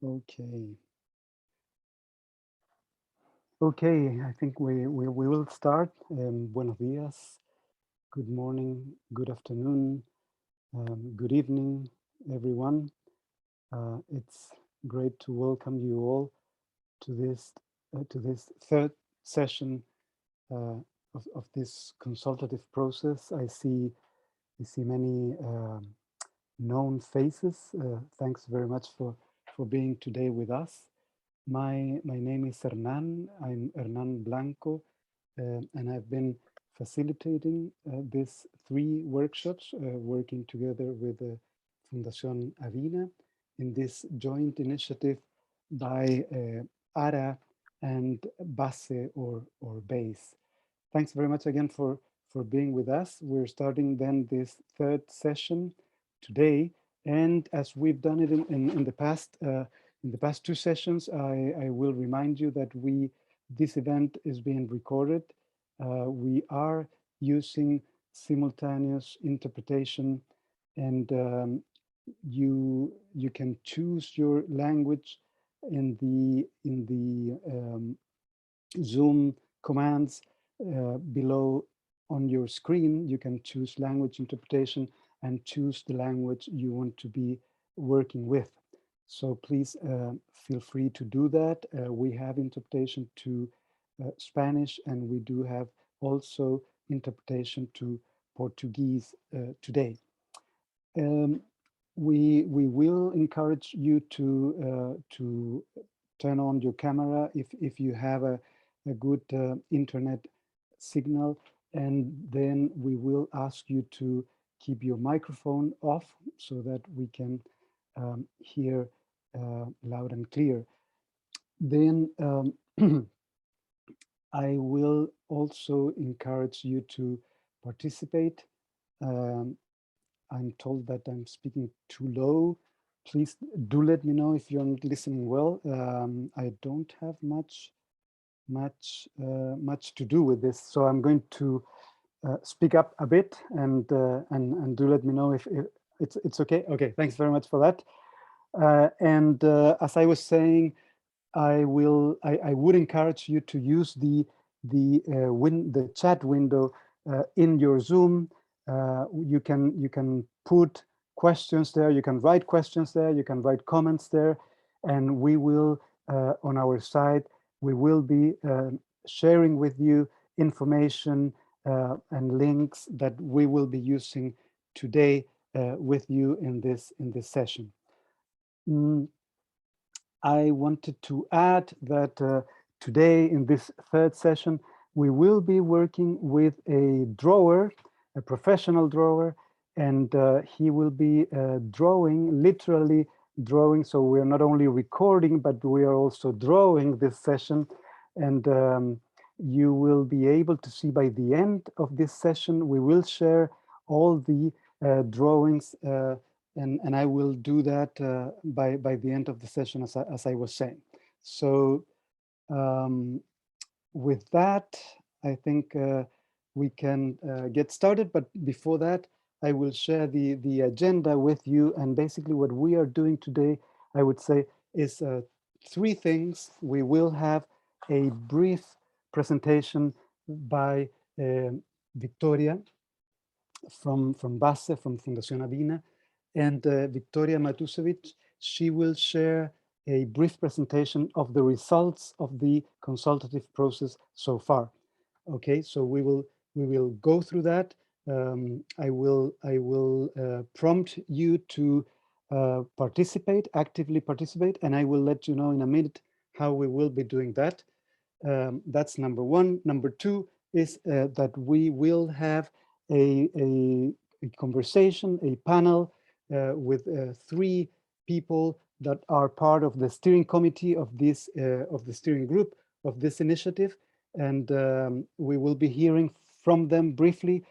Okay. Okay, I think we will start. Buenos días, good morning, good afternoon, good evening, everyone. It's great to welcome you all to this third session of this consultative process. I see many known faces. Thanks very much for being today with us. My name is Hernan. I'm Hernan Blanco, and I've been facilitating these 3 workshops, working together with the Fundación Avina in this joint initiative by ARA and BASE or BASE. Thanks very much again for being with us. We're starting then this third session today, and as we've done it in the past. In the past 2 sessions, I will remind you that this event is being recorded. We are using simultaneous interpretation, and you can choose your language in the Zoom commands below on your screen. You can choose language interpretation and choose the language you want to be working with. So please feel free to do that. We have interpretation to Spanish, and we do have also interpretation to Portuguese today. We will encourage you to turn on your camera if you have a good internet signal, and then we will ask you to keep your microphone off so that we can hear loud and clear. Then I will also encourage you to participate. I'm told that I'm speaking too low. Please do let me know if you're not listening well. I don't have much to do with this, so I'm going to speak up a bit and do let me know if it's okay. Okay, thanks very much for that. And as I was saying, I would encourage you to use the chat window in your Zoom. You can put questions there. You can write questions there. You can write comments there, and we will on our side we will be sharing with you information and links that we will be using today with you in this session. I wanted to add that today in this third session, we will be working with a drawer, a professional drawer, and he will be literally drawing. So we are not only recording, but we are also drawing this session. And you will be able to see by the end of this session, we will share all the drawings and I will do that by the end of the session, as I was saying. So with that, I think we can get started. But before that, I will share the agenda with you. And basically what we are doing today, I would say, is 3 things. We will have a brief presentation by Victoria from BASE, from Fundación Avina. And Victoria Matusevic, she will share a brief presentation of the results of the consultative process so far. Okay, so we will go through that. I will prompt you to actively participate, and I will let you know in a minute how we will be doing that. That's number 1. Number 2 is that we will have a conversation, a panel with 3 people that are part of the steering committee of this of the steering group of this initiative, and we will be hearing from them briefly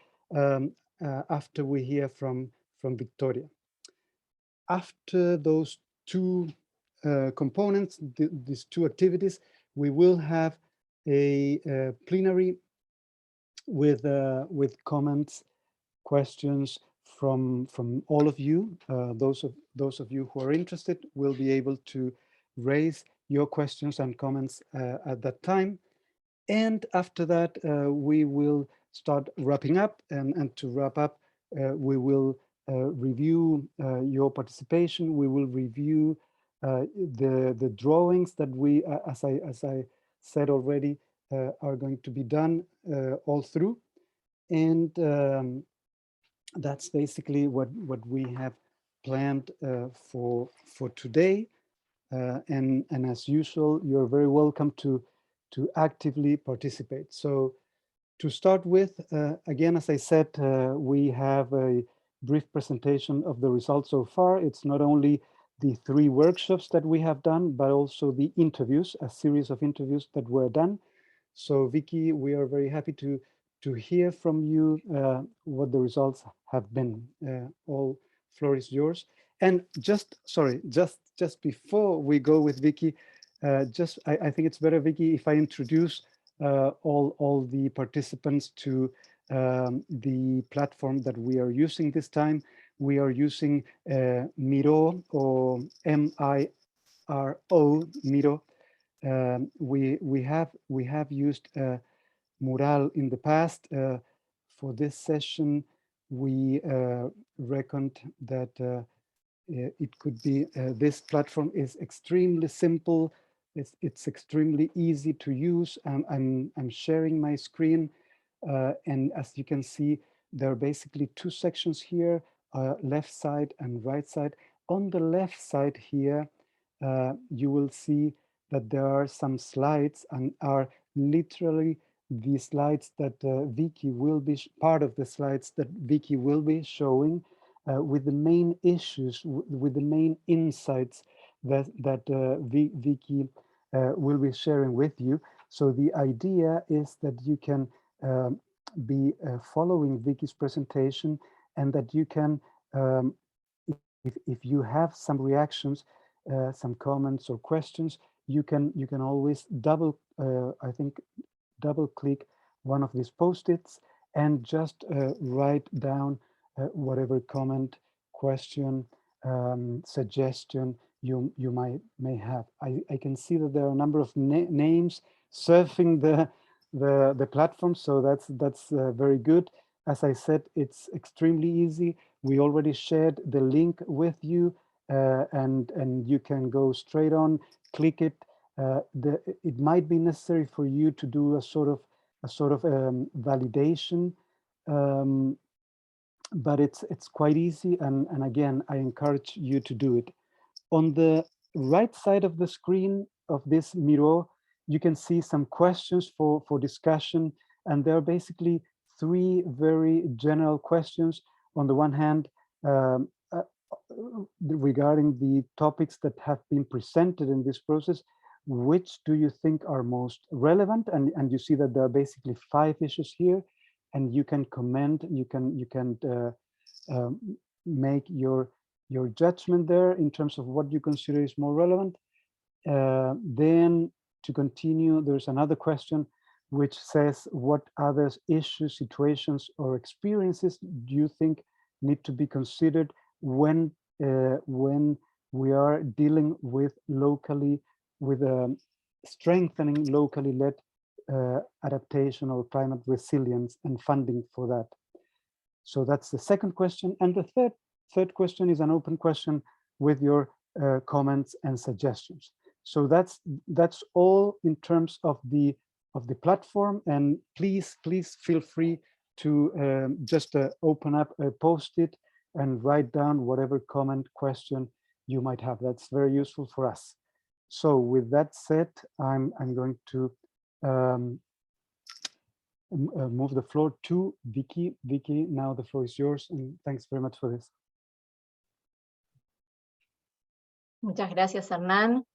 after we hear from Victoria. After those 2 components, these 2 activities, we will have a plenary with comments, questions from all of you. Those of you who are interested will be able to raise your questions and comments at that time. And after that, we will start wrapping up. And to wrap up, we will review your participation. We will review the drawings that we, as I said already, are going to be done all through. And that's basically what we have planned for today. And as usual, you're very welcome to actively participate. So to start with, again, as I said, we have a brief presentation of the results so far. It's not only the 3 workshops that we have done, but also the interviews, a series of interviews that were done. So Vicky, we are very happy to hear from you what the results have been. All floor is yours. And just before we go with Vicky, I think it's better, Vicky, if I introduce all the participants to the platform that we are using this time. We are using Miro, or M-I-R-O, Miro. We have used Mural in the past. For this session, we reckoned that it could be, this platform is extremely simple. It's extremely easy to use. I'm sharing my screen, and as you can see, there are basically 2 sections here, left side and right side. On the left side here, you will see that there are some slides, and are literally the slides that Vicky will be, part of the slides that Vicky will be showing, with the main issues, with the main insights that Vicky will be sharing with you. So the idea is that you can be following Vicky's presentation, and that you can, if you have some reactions, some comments or questions, you can always double click one of these post-its and just write down whatever comment, question, suggestion you may have. I can see that there are a number of names surfing the platform, so that's very good. As I said, it's extremely easy. We already shared the link with you, and you can go straight on, click it. It might be necessary for you to do a sort of validation, but it's quite easy, and again, I encourage you to do it. On the right side of the screen of this Miro, you can see some questions for discussion, and there are basically 3 very general questions. On the one hand, regarding the topics that have been presented in this process, which do you think are most relevant? And you see that there are basically 5 issues here, and you can comment, you can make your judgment there in terms of what you consider is more relevant. Then to continue, there's another question which says, what other issues, situations, or experiences do you think need to be considered when we are dealing with strengthening locally led adaptation or climate resilience and funding for that? So that's the second question. And the third question is an open question with your comments and suggestions. So that's all in terms of the platform. And please feel free to just open up a post-it and write down whatever comment, question you might have. That's very useful for us. So with that said, I'm going to move the floor to Vicky. Vicky, now the floor is yours, and thanks very much for this. Muchas gracias, Hernán.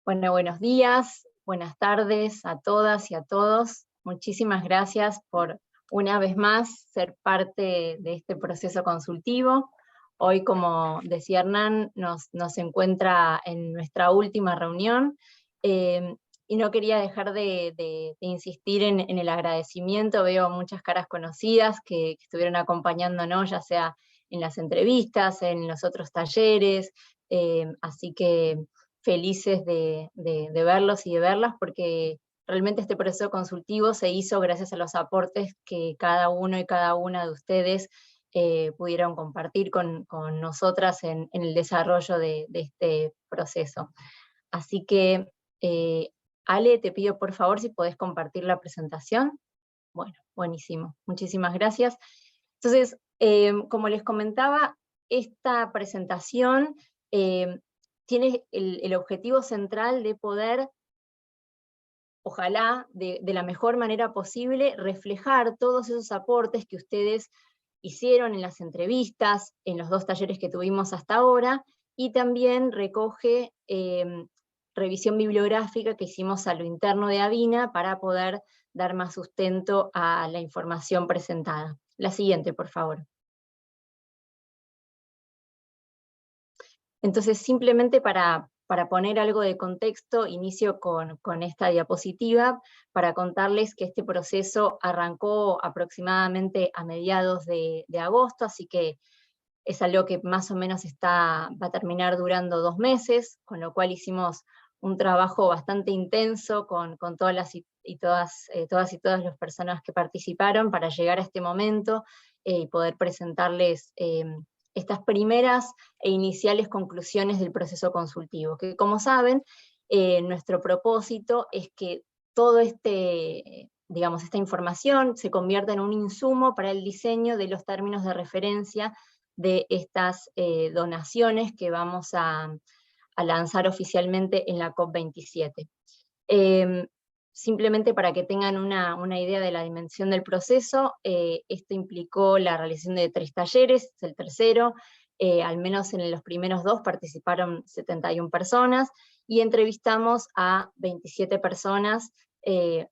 Bueno, buenos días, buenas tardes a todas y a todos. Muchísimas gracias por una vez más ser parte de este proceso consultivo. Hoy, como decía Hernán, nos encuentra en nuestra última reunión, y no quería dejar de insistir en el agradecimiento. Veo muchas caras conocidas que estuvieron acompañándonos, ya sea en las entrevistas, en los otros talleres, así que felices de verlos y de verlas, porque realmente este proceso consultivo se hizo gracias a los aportes que cada uno y cada una de ustedes pudieron compartir con nosotras en el desarrollo de este proceso. Así que, Ale, te pido por favor si podés compartir la presentación. Bueno, buenísimo, muchísimas gracias. Entonces, como les comentaba, esta presentación tiene el objetivo central de poder, ojalá, de la mejor manera posible, reflejar todos esos aportes que ustedes hicieron en las entrevistas, en los 2 talleres que tuvimos hasta ahora, y también recoge revisión bibliográfica que hicimos a lo interno de Avina para poder dar más sustento a la información presentada. La siguiente, por favor. Entonces, simplemente para poner algo de contexto, inicio con esta diapositiva para contarles que este proceso arrancó aproximadamente a mediados de agosto, así que es algo que más o menos va a terminar durando 2 meses, con lo cual hicimos un trabajo bastante intenso con todas las personas que participaron para llegar a este momento y poder presentarles estas primeras e iniciales conclusiones del proceso consultivo, que como saben, nuestro propósito es que todo esta información se convierta en un insumo para el diseño de los términos de referencia de estas donaciones que vamos a lanzar oficialmente en la COP27. Simplemente para que tengan una idea de la dimensión del proceso, esto implicó la realización de 3 talleres, es el tercero, al menos en los primeros 2 participaron 71 personas, y entrevistamos a 27 personas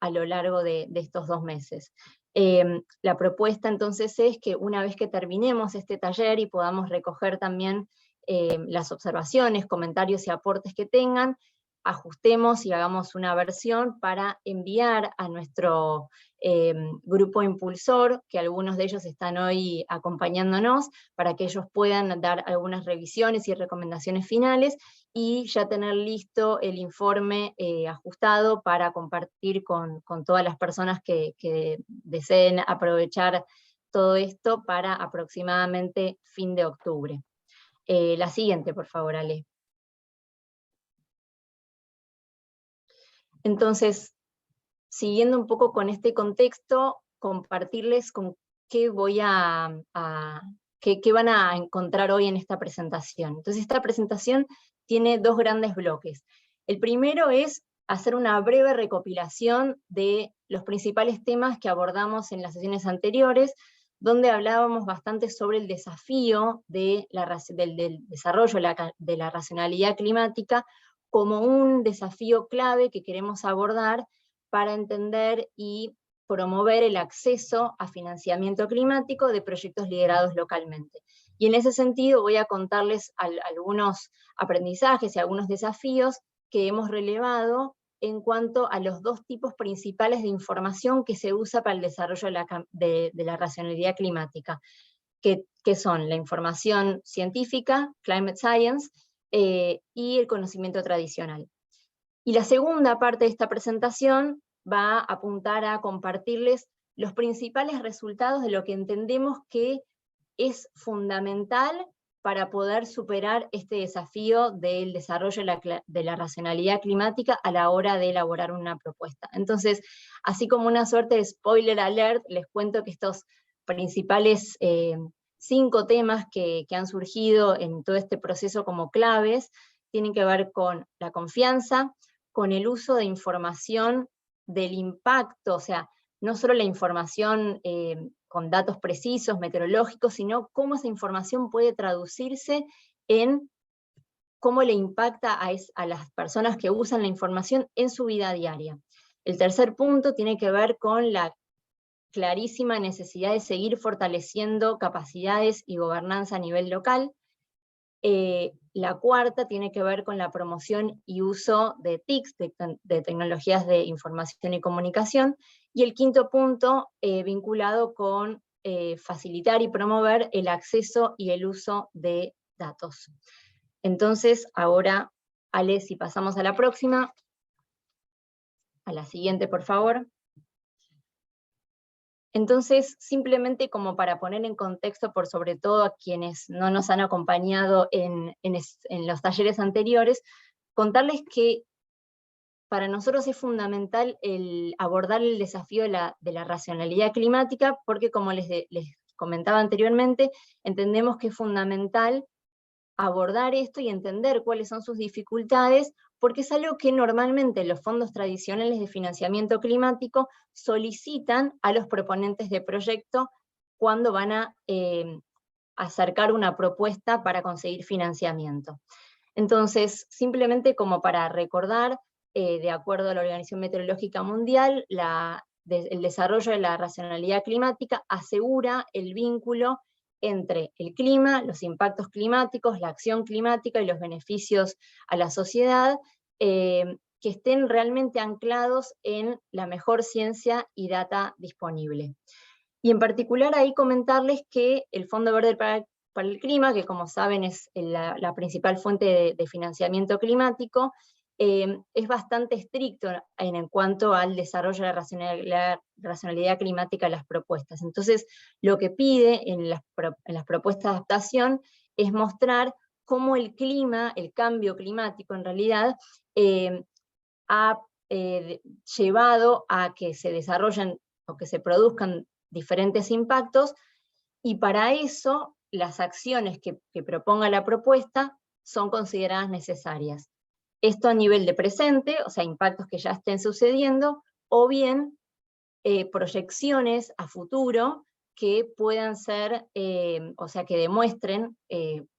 a lo largo de estos 2 meses. La propuesta entonces es que una vez que terminemos este taller y podamos recoger también las observaciones, comentarios y aportes que tengan, ajustemos y hagamos una versión para enviar a nuestro grupo impulsor, que algunos de ellos están hoy acompañándonos, para que ellos puedan dar algunas revisiones y recomendaciones finales, y ya tener listo el informe ajustado para compartir con todas las personas que deseen aprovechar todo esto para aproximadamente fin de octubre. La siguiente, por favor, Ale. Entonces, siguiendo un poco con este contexto, compartirles con qué qué van a encontrar hoy en esta presentación. Entonces, esta presentación tiene 2 grandes bloques. El primero es hacer una breve recopilación de los principales temas que abordamos en las sesiones anteriores, donde hablábamos bastante sobre el desafío del desarrollo de la racionalidad climática como un desafío clave que queremos abordar para entender y promover el acceso a financiamiento climático de proyectos liderados localmente. Y en ese sentido voy a contarles algunos aprendizajes y algunos desafíos que hemos relevado en cuanto a los 2 tipos principales de información que se usa para el desarrollo de la racionalidad climática, que son la información científica, climate science, y el conocimiento tradicional. Y la segunda parte de esta presentación va a apuntar a compartirles los principales resultados de lo que entendemos que es fundamental para poder superar este desafío del desarrollo de la racionalidad climática a la hora de elaborar una propuesta. Entonces, así como una suerte de spoiler alert, les cuento que estos principales 5 temas que han surgido en todo este proceso como claves tienen que ver con la confianza, con el uso de información del impacto, o sea, no solo la información con datos precisos, meteorológicos, sino cómo esa información puede traducirse en cómo le impacta a las personas que usan la información en su vida diaria. El tercer punto tiene que ver con la clarísima necesidad de seguir fortaleciendo capacidades y gobernanza a nivel local. La cuarta tiene que ver con la promoción y uso de TICs, de tecnologías de información y comunicación, y el quinto punto vinculado con facilitar y promover el acceso y el uso de datos. Entonces, ahora Ale, si pasamos a la próxima. A la siguiente, por favor. Entonces, simplemente como para poner en contexto, por sobre todo a quienes no nos han acompañado en los talleres anteriores, contarles que para nosotros es fundamental abordar el desafío de la racionalidad climática, porque como les comentaba anteriormente, entendemos que es fundamental abordar esto y entender cuáles son sus dificultades, porque es algo que normalmente los fondos tradicionales de financiamiento climático solicitan a los proponentes de proyecto cuando van a acercar una propuesta para conseguir financiamiento. Entonces, simplemente como para recordar, de acuerdo a la Organización Meteorológica Mundial, el desarrollo de la racionalidad climática asegura el vínculo entre el clima, los impactos climáticos, la acción climática y los beneficios a la sociedad, que estén realmente anclados en la mejor ciencia y data disponible. Y en particular ahí comentarles que el Fondo Verde para el Clima, que como saben es la principal fuente de financiamiento climático, es bastante estricto en cuanto al desarrollo de la racionalidad climática de las propuestas. Entonces, lo que pide en las propuestas de adaptación es mostrar cómo el clima, el cambio climático en realidad, ha llevado a que se desarrollen o que se produzcan diferentes impactos, y para eso las acciones que proponga la propuesta son consideradas necesarias. Esto a nivel de presente, o sea, impactos que ya estén sucediendo, o bien proyecciones a futuro que puedan ser, o sea, que demuestren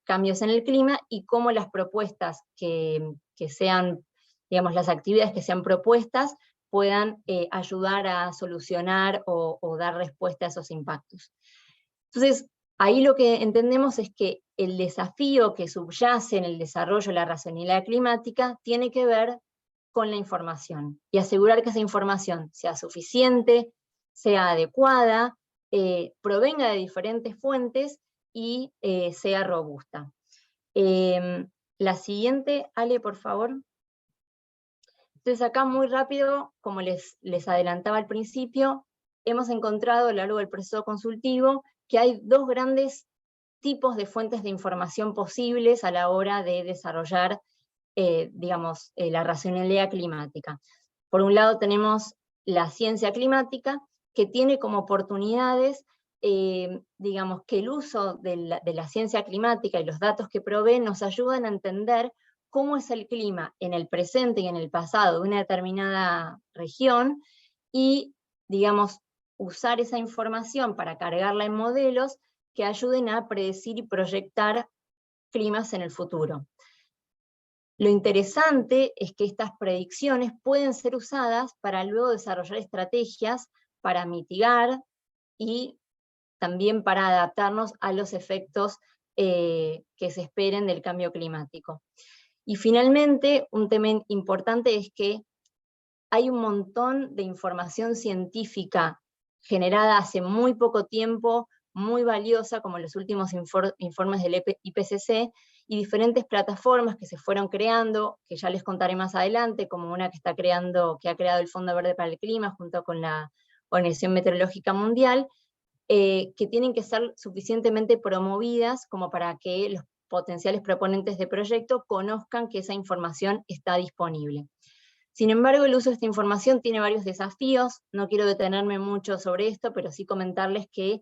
cambios en el clima, y cómo las propuestas que sean, digamos, las actividades que sean propuestas, puedan ayudar a solucionar o dar respuesta a esos impactos. Entonces, ahí lo que entendemos es que el desafío que subyace en el desarrollo de la racionalidad climática tiene que ver con la información, y asegurar que esa información sea suficiente, sea adecuada, provenga de diferentes fuentes y sea robusta. La siguiente, Ale, por favor. Entonces acá muy rápido, como les adelantaba al principio, hemos encontrado a lo largo del proceso consultivo que hay dos grandes tipos de fuentes de información posibles a la hora de desarrollar, digamos, la racionalidad climática. Por un lado tenemos la ciencia climática, que tiene como oportunidades, digamos, que el uso de la ciencia climática y los datos que provee nos ayudan a entender cómo es el clima en el presente y en el pasado de una determinada región, y, digamos, usar esa información para cargarla en modelos que ayuden a predecir y proyectar climas en el futuro. Lo interesante es que estas predicciones pueden ser usadas para luego desarrollar estrategias para mitigar y también para adaptarnos a los efectos que se esperen del cambio climático. Y finalmente, un tema importante es que hay un montón de información científica generada hace muy poco tiempo, muy valiosa, como los últimos informes del IPCC, y diferentes plataformas que se fueron creando, que ya les contaré más adelante, como una que ha creado el Fondo Verde para el Clima, junto con la Organización Meteorológica Mundial, que tienen que ser suficientemente promovidas como para que los potenciales proponentes de proyecto conozcan que esa información está disponible. Sin embargo, el uso de esta información tiene varios desafíos, no quiero detenerme mucho sobre esto, pero sí comentarles que,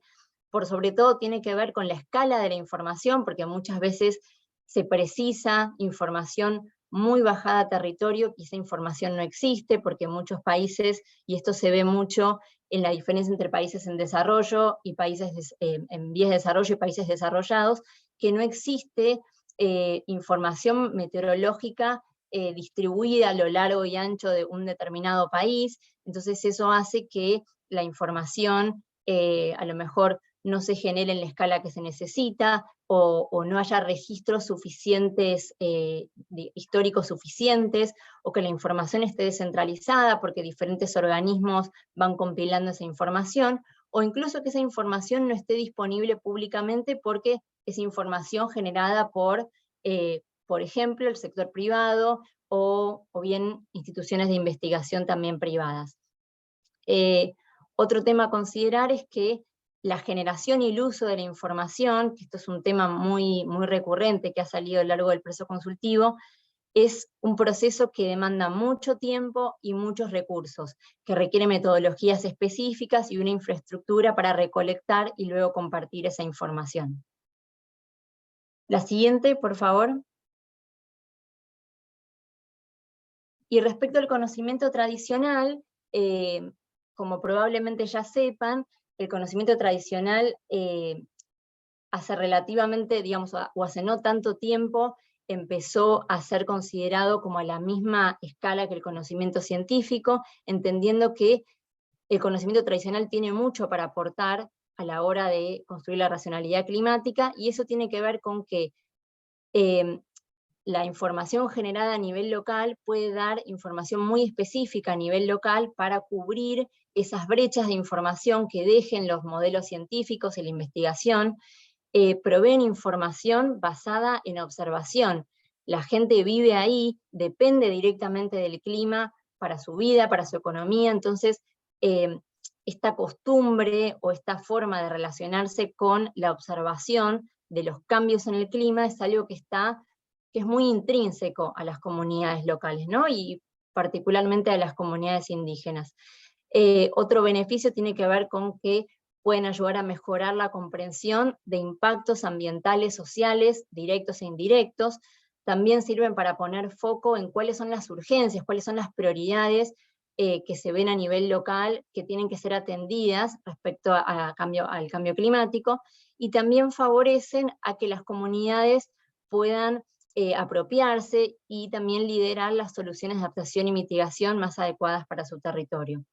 por sobre todo, tiene que ver con la escala de la información, porque muchas veces se precisa información muy bajada a territorio, y esa información no existe, porque en muchos países, y esto se ve mucho en la diferencia entre países en desarrollo y países en vías de desarrollo y países desarrollados, que no existe información meteorológica distribuida a lo largo y ancho de un determinado país. Entonces eso hace que la información a lo mejor no se genere en la escala que se necesita, o no haya registros suficientes, históricos suficientes, o que la información esté descentralizada porque diferentes organismos van compilando esa información, o incluso que esa información no esté disponible públicamente porque es información generada por por ejemplo, el sector privado o bien instituciones de investigación también privadas. Otro tema a considerar es que la generación y el uso de la información, que esto es un tema muy recurrente que ha salido a lo largo del proceso consultivo, es un proceso que demanda mucho tiempo y muchos recursos, que requiere metodologías específicas y una infraestructura para recolectar y luego compartir esa información. La siguiente, por favor. Y respecto al conocimiento tradicional, como probablemente ya sepan, el conocimiento tradicional hace relativamente, digamos, o hace no tanto tiempo, empezó a ser considerado como a la misma escala que el conocimiento científico, entendiendo que el conocimiento tradicional tiene mucho para aportar a la hora de construir la racionalidad climática, y eso tiene que ver con que la información generada a nivel local puede dar información muy específica a nivel local para cubrir esas brechas de información que dejen los modelos científicos en la investigación. Proveen información basada en observación. La gente vive ahí, depende directamente del clima para su vida, para su economía, entonces esta costumbre o esta forma de relacionarse con la observación de los cambios en el clima es algo que es muy intrínseco a las comunidades locales, ¿no? Y particularmente a las comunidades indígenas. Otro beneficio tiene que ver con que pueden ayudar a mejorar la comprensión de impactos ambientales, sociales, directos e indirectos. También sirven para poner foco en cuáles son las urgencias, cuáles son las prioridades que se ven a nivel local, que tienen que ser atendidas respecto al cambio climático, y también favorecen a que las comunidades puedan apropiarse y también liderar las soluciones de adaptación y mitigación más adecuadas para su territorio.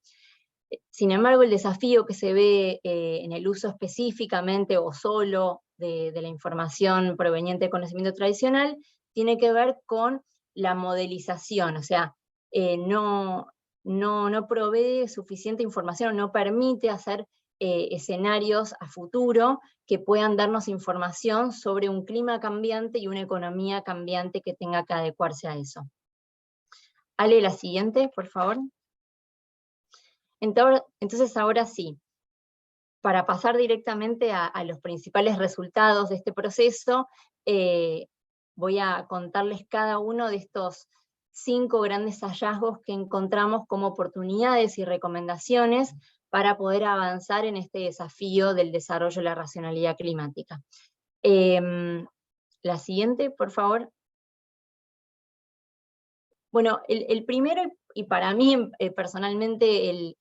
Sin embargo, el desafío que se ve en el uso específicamente o solo de la información proveniente del conocimiento tradicional tiene que ver con la modelización, o sea, no provee suficiente información, no permite hacer escenarios a futuro que puedan darnos información sobre un clima cambiante y una economía cambiante que tenga que adecuarse a eso. Ale, la siguiente, por favor. Entonces ahora sí, para pasar directamente a los principales resultados de este proceso, voy a contarles cada uno de estos 5 grandes hallazgos que encontramos como oportunidades y recomendaciones para poder avanzar en este desafío del desarrollo de la racionalidad climática. La siguiente, por favor. Bueno, el primero, y para mí personalmente el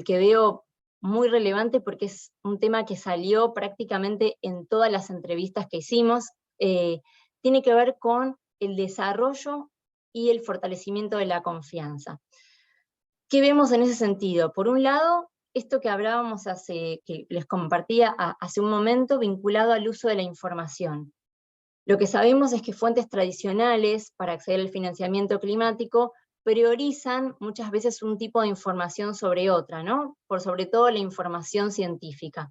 que veo muy relevante porque es un tema que salió prácticamente en todas las entrevistas que hicimos, tiene que ver con el desarrollo y el fortalecimiento de la confianza. ¿Qué vemos en ese sentido? Por un lado, esto que hablábamos que les compartía hace un momento, vinculado al uso de la información. Lo que sabemos es que fuentes tradicionales para acceder al financiamiento climático priorizan muchas veces un tipo de información sobre otra, ¿no? Por sobre todo la información científica.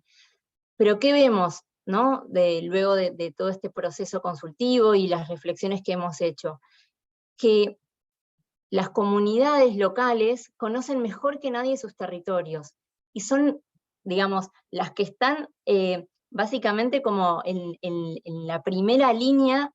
Pero ¿qué vemos, ¿no? Luego de todo este proceso consultivo y las reflexiones que hemos hecho? Que las comunidades locales conocen mejor que nadie sus territorios, y son, digamos, las que están básicamente como en la primera línea,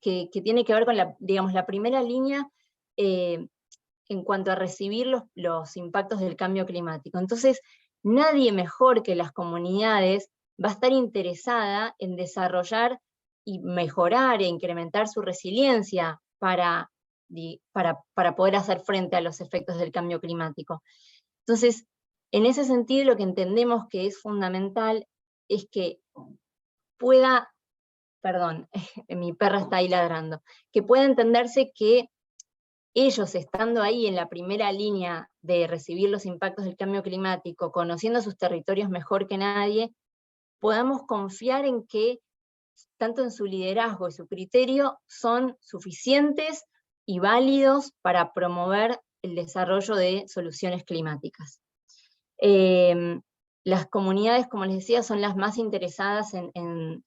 que tiene que ver con la primera línea en cuanto a recibir los impactos del cambio climático. Entonces, nadie mejor que las comunidades va a estar interesada en desarrollar y mejorar e incrementar su resiliencia para poder hacer frente a los efectos del cambio climático. Entonces, en ese sentido, lo que entendemos que es fundamental es que pueda, perdón, mi perra está ahí ladrando, que pueda entenderse que ellos, estando ahí en la primera línea de recibir los impactos del cambio climático, conociendo sus territorios mejor que nadie, podamos confiar en que, tanto en su liderazgo y su criterio, son suficientes y válidos para promover el desarrollo de soluciones climáticas. las comunidades, como les decía, son las más interesadas en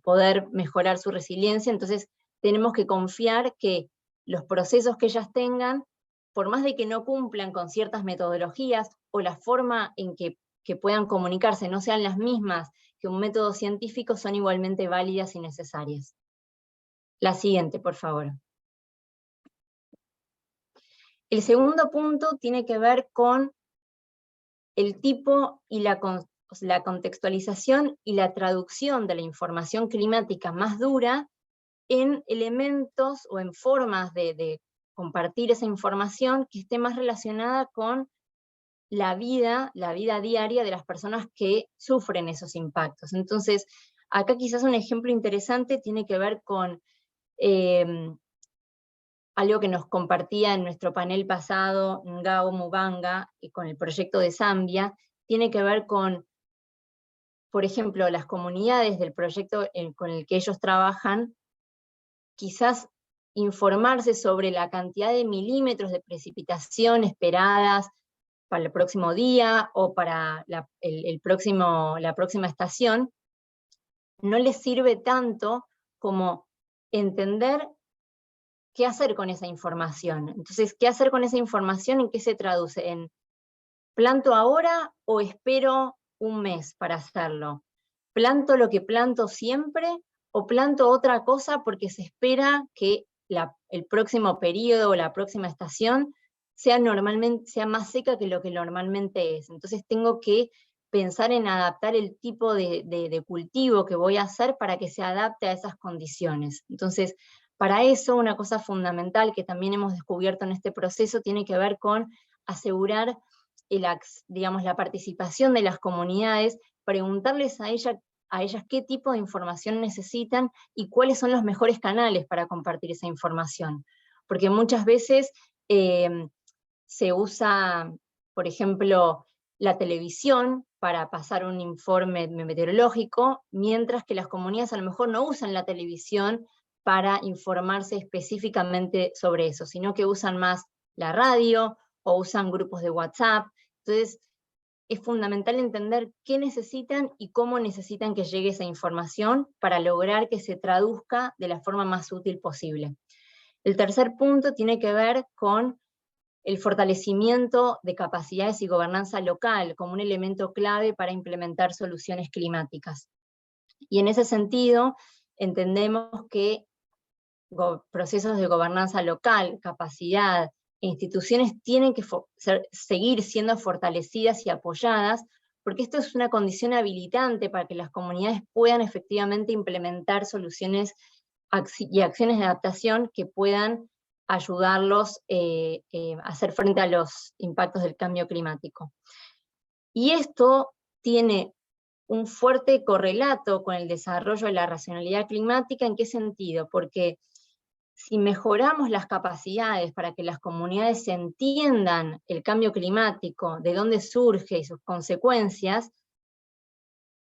poder mejorar su resiliencia, entonces tenemos que confiar que los procesos que ellas tengan, por más de que no cumplan con ciertas metodologías, o la forma en que puedan comunicarse no sean las mismas que un método científico, son igualmente válidas y necesarias. La siguiente, por favor. El segundo punto tiene que ver con el tipo y la contextualización y la traducción de la información climática más dura en elementos o en formas de compartir esa información que esté más relacionada con la vida diaria de las personas que sufren esos impactos. Entonces, acá quizás un ejemplo interesante tiene que ver con algo que nos compartía en nuestro panel pasado Ngao Mubanga, con el proyecto de Zambia, tiene que ver con, por ejemplo, las comunidades del proyecto con el que ellos trabajan, quizás informarse sobre la cantidad de milímetros de precipitación esperadas para el próximo día o para la próxima estación, no les sirve tanto como entender qué hacer con esa información. Entonces, ¿qué hacer con esa información? ¿En qué se traduce? ¿En planto ahora o espero un mes para hacerlo? ¿Planto lo que planto siempre o planto otra cosa porque se espera que el próximo periodo o la próxima estación sea más seca que lo que normalmente es? Entonces tengo que pensar en adaptar el tipo de cultivo que voy a hacer para que se adapte a esas condiciones. Entonces, para eso, una cosa fundamental que también hemos descubierto en este proceso tiene que ver con asegurar la participación de las comunidades, preguntarles a ellas qué tipo de información necesitan y cuáles son los mejores canales para compartir esa información. Porque muchas veces se usa, por ejemplo, la televisión para pasar un informe meteorológico, mientras que las comunidades a lo mejor no usan la televisión para informarse específicamente sobre eso, sino que usan más la radio o usan grupos de WhatsApp. Entonces, es fundamental entender qué necesitan y cómo necesitan que llegue esa información para lograr que se traduzca de la forma más útil posible. El tercer punto tiene que ver con el fortalecimiento de capacidades y gobernanza local como un elemento clave para implementar soluciones climáticas. Y en ese sentido, entendemos que procesos de gobernanza local, capacidad, instituciones tienen que seguir siendo fortalecidas y apoyadas, porque esto es una condición habilitante para que las comunidades puedan efectivamente implementar soluciones y acciones de adaptación que puedan ayudarlos a hacer frente a los impactos del cambio climático. Y esto tiene un fuerte correlato con el desarrollo de la racionalidad climática. ¿En qué sentido? Porque si mejoramos las capacidades para que las comunidades entiendan el cambio climático, de dónde surge y sus consecuencias,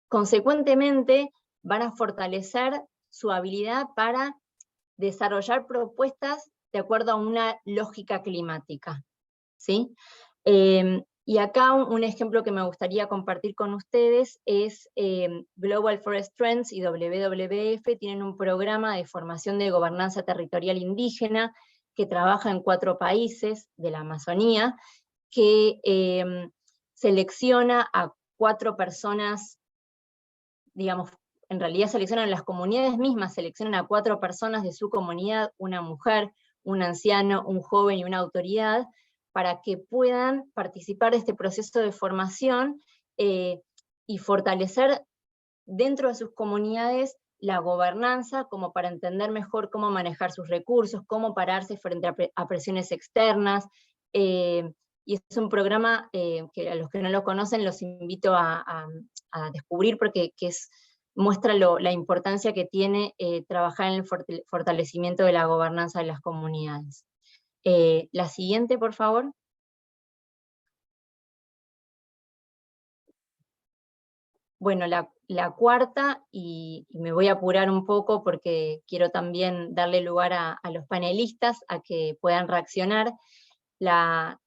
consecuentemente van a fortalecer su habilidad para desarrollar propuestas de acuerdo a una lógica climática, ¿sí? Y acá un ejemplo que me gustaría compartir con ustedes es Global Forest Trends y WWF tienen un programa de formación de gobernanza territorial indígena que trabaja en 4 países de la Amazonía, que selecciona a 4 personas, digamos, en realidad seleccionan las comunidades mismas, seleccionan a 4 personas de su comunidad, una mujer, un anciano, un joven y una autoridad, para que puedan participar de este proceso de formación y fortalecer dentro de sus comunidades la gobernanza, como para entender mejor cómo manejar sus recursos, cómo pararse frente a presiones externas, y es un programa que a los que no lo conocen los invito a descubrir, porque muestra la importancia que tiene trabajar en el fortalecimiento de la gobernanza de las comunidades. La siguiente, por favor. Bueno, la cuarta, y me voy a apurar un poco porque quiero también darle lugar a los panelistas a que puedan reaccionar. La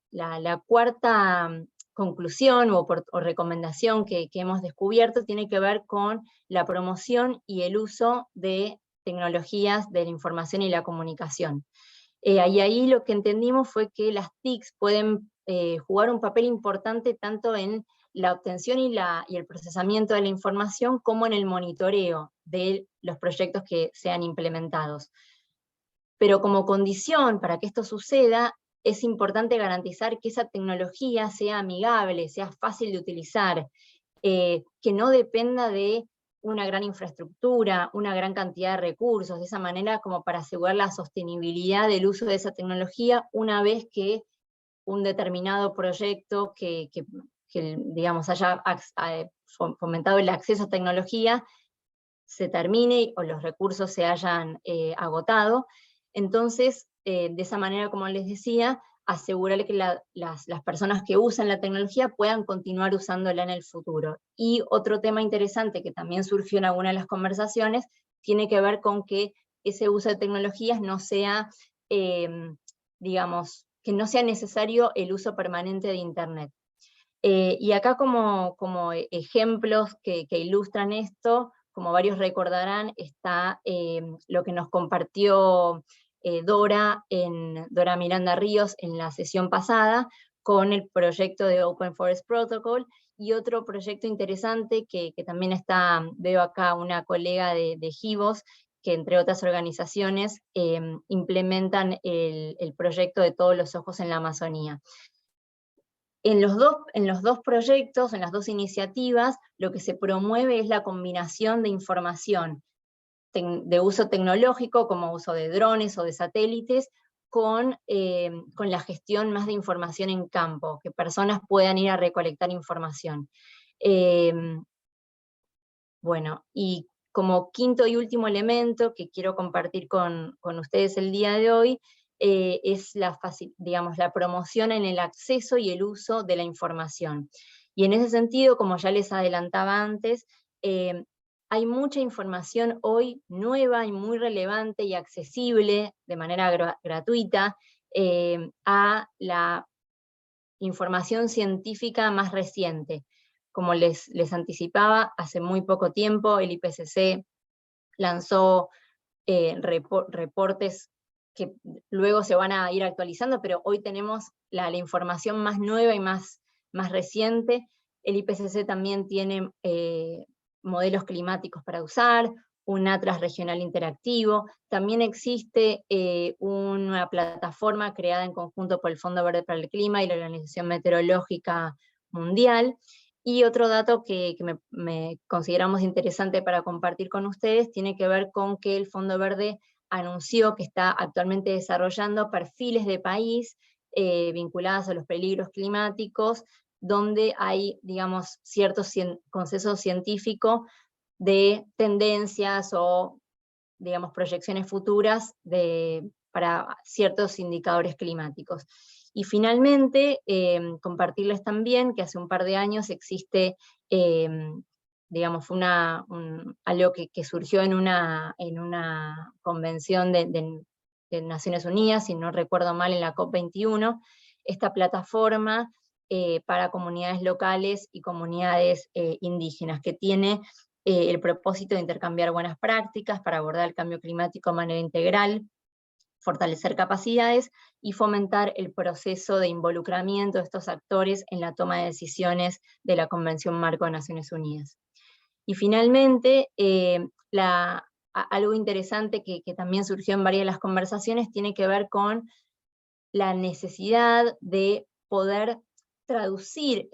cuarta conclusión o recomendación que hemos descubierto tiene que ver con la promoción y el uso de tecnologías de la información y la comunicación. Y ahí lo que entendimos fue que las TICs pueden jugar un papel importante tanto en la obtención y el procesamiento de la información como en el monitoreo de los proyectos que sean implementados. Pero como condición para que esto suceda, es importante garantizar que esa tecnología sea amigable, sea fácil de utilizar, que no dependa de una gran infraestructura, una gran cantidad de recursos, de esa manera como para asegurar la sostenibilidad del uso de esa tecnología una vez que un determinado proyecto que digamos, haya fomentado el acceso a tecnología se termine o los recursos se hayan agotado. Entonces, de esa manera, como les decía, asegurar que las personas que usan la tecnología puedan continuar usándola en el futuro. Y otro tema interesante que también surgió en alguna de las conversaciones, tiene que ver con que ese uso de tecnologías no sea, digamos, que no sea necesario el uso permanente de Internet. Y acá como ejemplos que ilustran esto, como varios recordarán, está lo que nos compartió Dora Miranda Ríos en la sesión pasada, con el proyecto de Open Forest Protocol, y otro proyecto interesante que también está, veo acá una colega de GIVOS, que entre otras organizaciones implementan el proyecto de Todos los Ojos en la Amazonía. En los dos proyectos, en las dos iniciativas, lo que se promueve es la combinación de información de uso tecnológico, como uso de drones o de satélites, con la gestión más de información en campo, que personas puedan ir a recolectar información. Bueno, y como quinto y último elemento que quiero compartir con ustedes el día de hoy, es la promoción en el acceso y el uso de la información. Y en ese sentido, como ya les adelantaba antes, hay mucha información hoy nueva y muy relevante y accesible de manera gratuita a la información científica más reciente. Como les anticipaba, hace muy poco tiempo el IPCC lanzó reportes que luego se van a ir actualizando, pero hoy tenemos la información más nueva y más reciente. El IPCC también tiene modelos climáticos para usar, un atlas regional interactivo, también existe una plataforma creada en conjunto por el Fondo Verde para el Clima y la Organización Meteorológica Mundial. Y otro dato que me consideramos interesante para compartir con ustedes tiene que ver con que el Fondo Verde anunció que está actualmente desarrollando perfiles de país vinculados a los peligros climáticos, donde hay, digamos, cierto consenso científico de tendencias o, digamos, proyecciones futuras para ciertos indicadores climáticos. Y finalmente, compartirles también que hace un par de años existe, digamos, algo que surgió en una convención de Naciones Unidas, si no recuerdo mal, en la COP21, esta plataforma para comunidades locales y comunidades indígenas, que tiene el propósito de intercambiar buenas prácticas para abordar el cambio climático de manera integral, fortalecer capacidades y fomentar el proceso de involucramiento de estos actores en la toma de decisiones de la Convención Marco de Naciones Unidas. Y finalmente, algo interesante que también surgió en varias de las conversaciones tiene que ver con la necesidad de poder traducir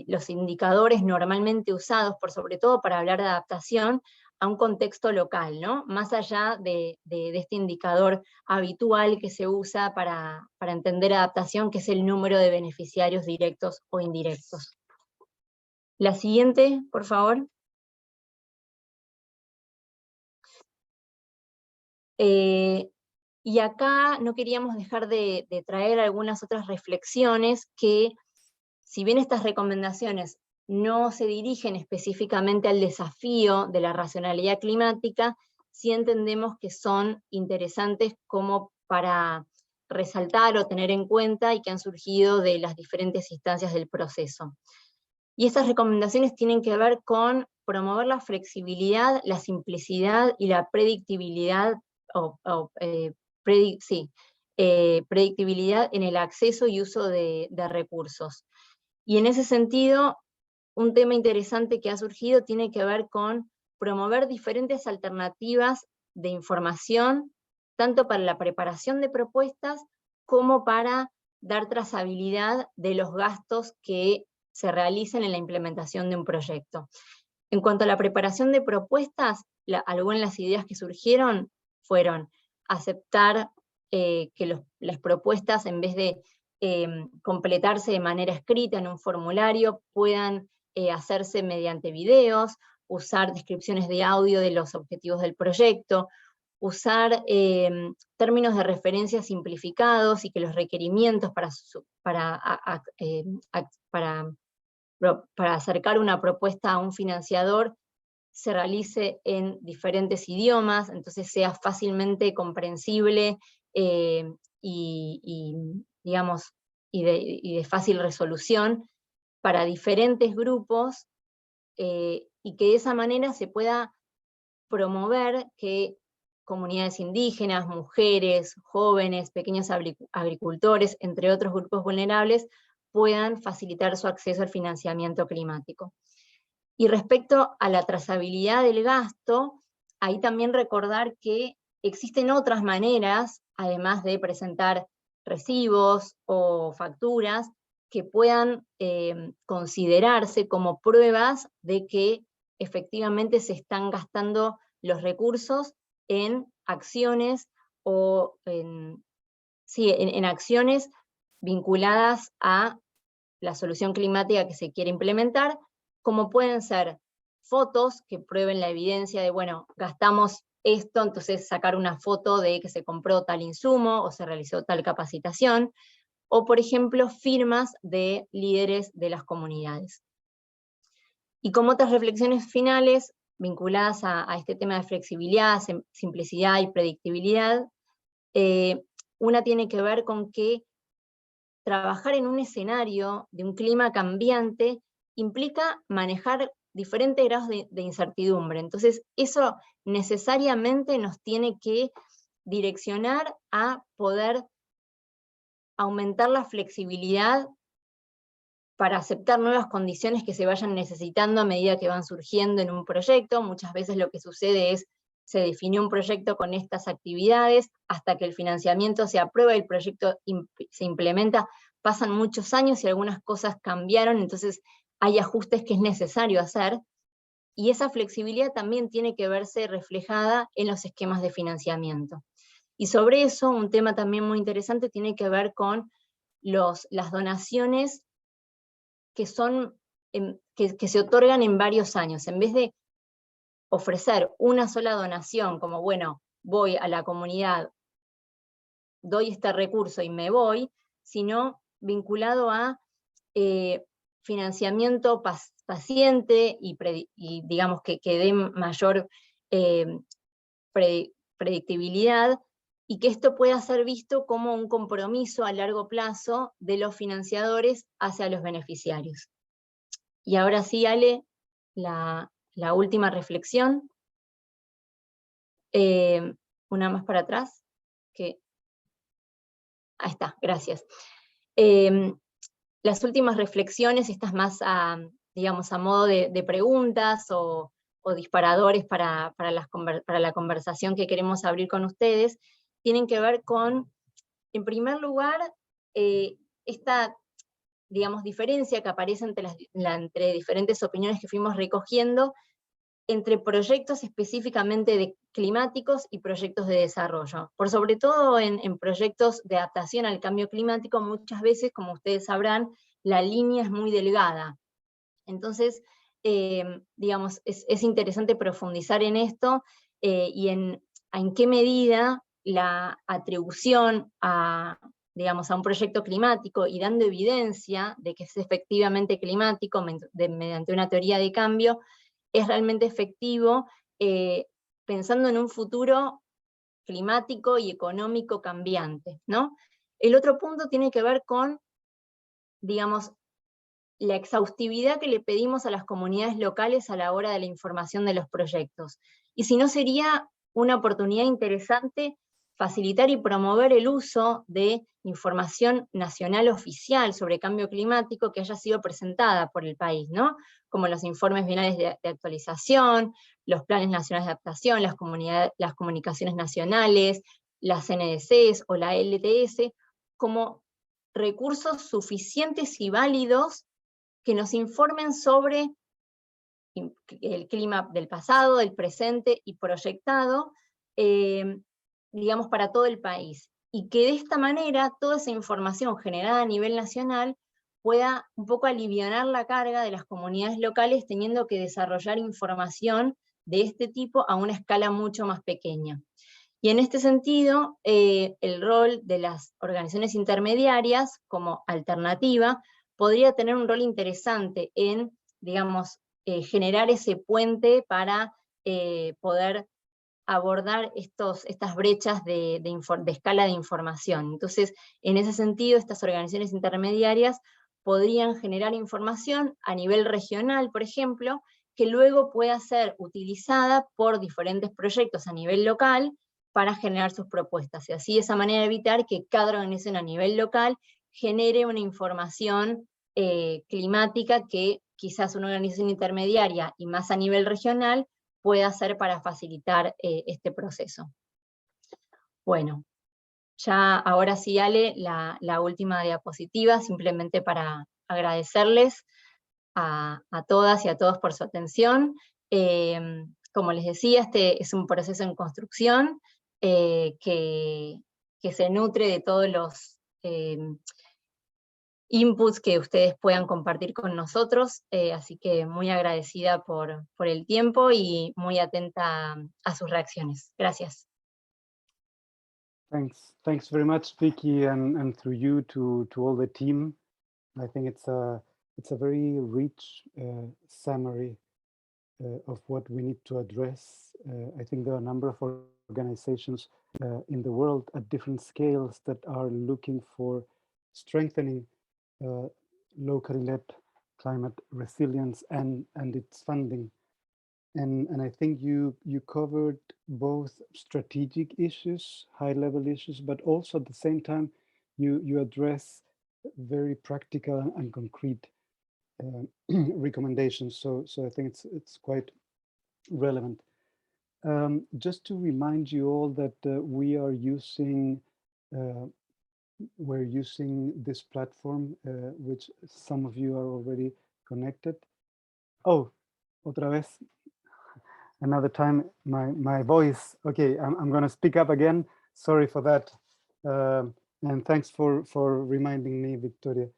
los indicadores normalmente usados, sobre todo para hablar de adaptación, a un contexto local, ¿no? Más allá de este indicador habitual que se usa para entender adaptación, que es el número de beneficiarios directos o indirectos. La siguiente, por favor. Y acá no queríamos dejar de traer algunas otras reflexiones que, si bien estas recomendaciones no se dirigen específicamente al desafío de la racionalidad climática, sí entendemos que son interesantes como para resaltar o tener en cuenta y que han surgido de las diferentes instancias del proceso. Y esas recomendaciones tienen que ver con promover la flexibilidad, la simplicidad y la predictibilidad, predictibilidad en el acceso y uso de recursos. Y en ese sentido, un tema interesante que ha surgido tiene que ver con promover diferentes alternativas de información, tanto para la preparación de propuestas como para dar trazabilidad de los gastos que se realicen en la implementación de un proyecto. En cuanto a la preparación de propuestas, algunas de las ideas que surgieron fueron aceptar que las propuestas, en vez de completarse de manera escrita en un formulario, puedan hacerse mediante videos, usar descripciones de audio de los objetivos del proyecto, usar términos de referencia simplificados y que los requerimientos para acercar una propuesta a un financiador se realice en diferentes idiomas, entonces sea fácilmente comprensible digamos, de fácil resolución para diferentes grupos, y que de esa manera se pueda promover que comunidades indígenas, mujeres, jóvenes, pequeños agricultores, entre otros grupos vulnerables, puedan facilitar su acceso al financiamiento climático. Y respecto a la trazabilidad del gasto, ahí también recordar que existen otras maneras, además de presentar recibos o facturas, que puedan considerarse como pruebas de que efectivamente se están gastando los recursos en acciones o en acciones vinculadas a la solución climática que se quiere implementar, como pueden ser fotos que prueben la evidencia de, bueno, gastamos esto, entonces sacar una foto de que se compró tal insumo o se realizó tal capacitación, o por ejemplo firmas de líderes de las comunidades. Y como otras reflexiones finales vinculadas a este tema de flexibilidad, simplicidad y predictibilidad, una tiene que ver con que trabajar en un escenario de un clima cambiante implica manejar diferentes grados de incertidumbre. Entonces, eso necesariamente nos tiene que direccionar a poder aumentar la flexibilidad para aceptar nuevas condiciones que se vayan necesitando a medida que van surgiendo en un proyecto. Muchas veces lo que sucede es, se definió un proyecto con estas actividades, hasta que el financiamiento se aprueba y el proyecto se implementa, pasan muchos años y algunas cosas cambiaron, entonces hay ajustes que es necesario hacer, y esa flexibilidad también tiene que verse reflejada en los esquemas de financiamiento. Y sobre eso, un tema también muy interesante tiene que ver con las donaciones que se otorgan en varios años. En vez de ofrecer una sola donación, como bueno, voy a la comunidad, doy este recurso y me voy, sino vinculado a financiamiento paciente y digamos que dé mayor predictibilidad, y que esto pueda ser visto como un compromiso a largo plazo de los financiadores hacia los beneficiarios. Y ahora sí, Ale, la última reflexión. Una más para atrás. Ahí está, gracias. Las últimas reflexiones, estas más digamos, a modo de preguntas o disparadores para la conversación que queremos abrir con ustedes, tienen que ver con, en primer lugar, esta, digamos, diferencia que aparece entre diferentes opiniones que fuimos recogiendo, entre proyectos específicamente climáticos y proyectos de desarrollo. Por sobre todo en proyectos de adaptación al cambio climático, muchas veces, como ustedes sabrán, la línea es muy delgada. Entonces, digamos, es interesante profundizar en esto y en qué medida la atribución digamos, a un proyecto climático y dando evidencia de que es efectivamente climático mediante una teoría de cambio, es realmente efectivo, pensando en un futuro climático y económico cambiante, ¿no? El otro punto tiene que ver con, digamos, la exhaustividad que le pedimos a las comunidades locales a la hora de la información de los proyectos. Y si no, sería una oportunidad interesante facilitar y promover el uso de información nacional oficial sobre cambio climático que haya sido presentada por el país, ¿no? Como los informes bienales de actualización, los planes nacionales de adaptación, las comunicaciones nacionales, las NDCs o la LTS, como recursos suficientes y válidos que nos informen sobre el clima del pasado, del presente y proyectado, digamos, para todo el país. Y que de esta manera toda esa información generada a nivel nacional pueda un poco alivianar la carga de las comunidades locales teniendo que desarrollar información de este tipo a una escala mucho más pequeña. Y en este sentido, el rol de las organizaciones intermediarias como alternativa podría tener un rol interesante en, digamos, generar ese puente para poder abordar estas brechas de escala de información. Entonces, en ese sentido, estas organizaciones intermediarias podrían generar información a nivel regional, por ejemplo, que luego pueda ser utilizada por diferentes proyectos a nivel local para generar sus propuestas, y así de esa manera evitar que cada organización a nivel local genere una información climática que quizás una organización intermediaria y más a nivel regional pueda hacer para facilitar este proceso. Bueno, ya ahora sí, Ale, la última diapositiva, simplemente para agradecerles a todas y a todos por su atención. Como les decía, este es un proceso en construcción que se nutre de todos los inputs que ustedes puedan compartir con nosotros, así que muy agradecida por el tiempo y muy atenta a sus reacciones. Gracias. Thanks very much, Vicky, and through you to all the team. I think it's a very rich summary of what we need to address. I think there are a number of organizations in the world at different scales that are looking for strengthening locally led climate resilience and its funding. And I think you covered both strategic issues, high-level issues, but also at the same time you address very practical and concrete recommendations. So I think it's quite relevant. Just to remind you all that we're using this platform, which some of you are already connected. Oh, otra vez. Another time, my voice. Okay, I'm going to speak up again. Sorry for that. And thanks for reminding me, Victoria.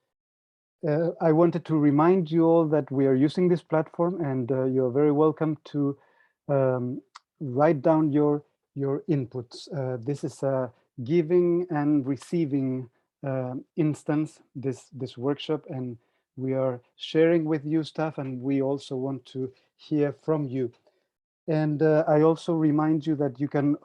I wanted to remind you all that we are using this platform, and you're very welcome to write down your inputs. This is a giving and receiving instance, this workshop, and we are sharing with you stuff, and we also want to hear from you. And I also remind you that you can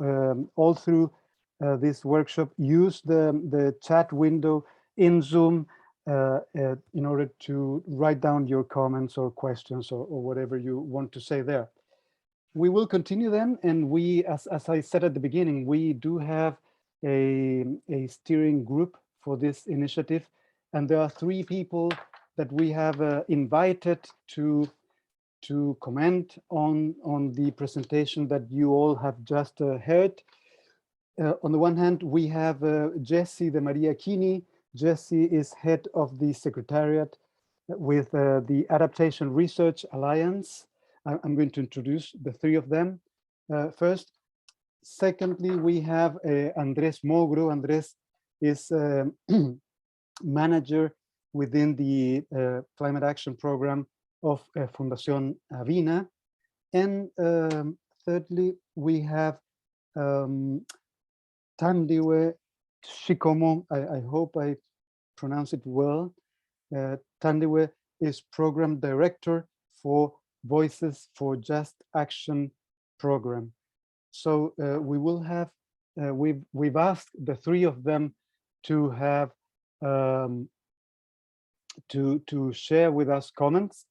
all through this workshop use the chat window in Zoom in order to write down your comments or questions or whatever you want to say there. We will continue then, and we, as I said at the beginning, we do have a steering group for this initiative, and there are 3 people that we have invited to comment on the presentation that you all have just heard. On the one hand, we have Jessie de Maria Kini. Jessie is head of the Secretariat with the Adaptation Research Alliance. I'm going to introduce the 3 of them first. Secondly, we have Andrés Mogro. Andrés is manager within the Climate Action Program of Fundación Avina. And thirdly, we have Tandiwe Shikomo. I hope I pronounce it well. Tandiwe is Program Director for Voices for Just Action Program. So we will have, we've asked the 3 of them to have to share with us comments,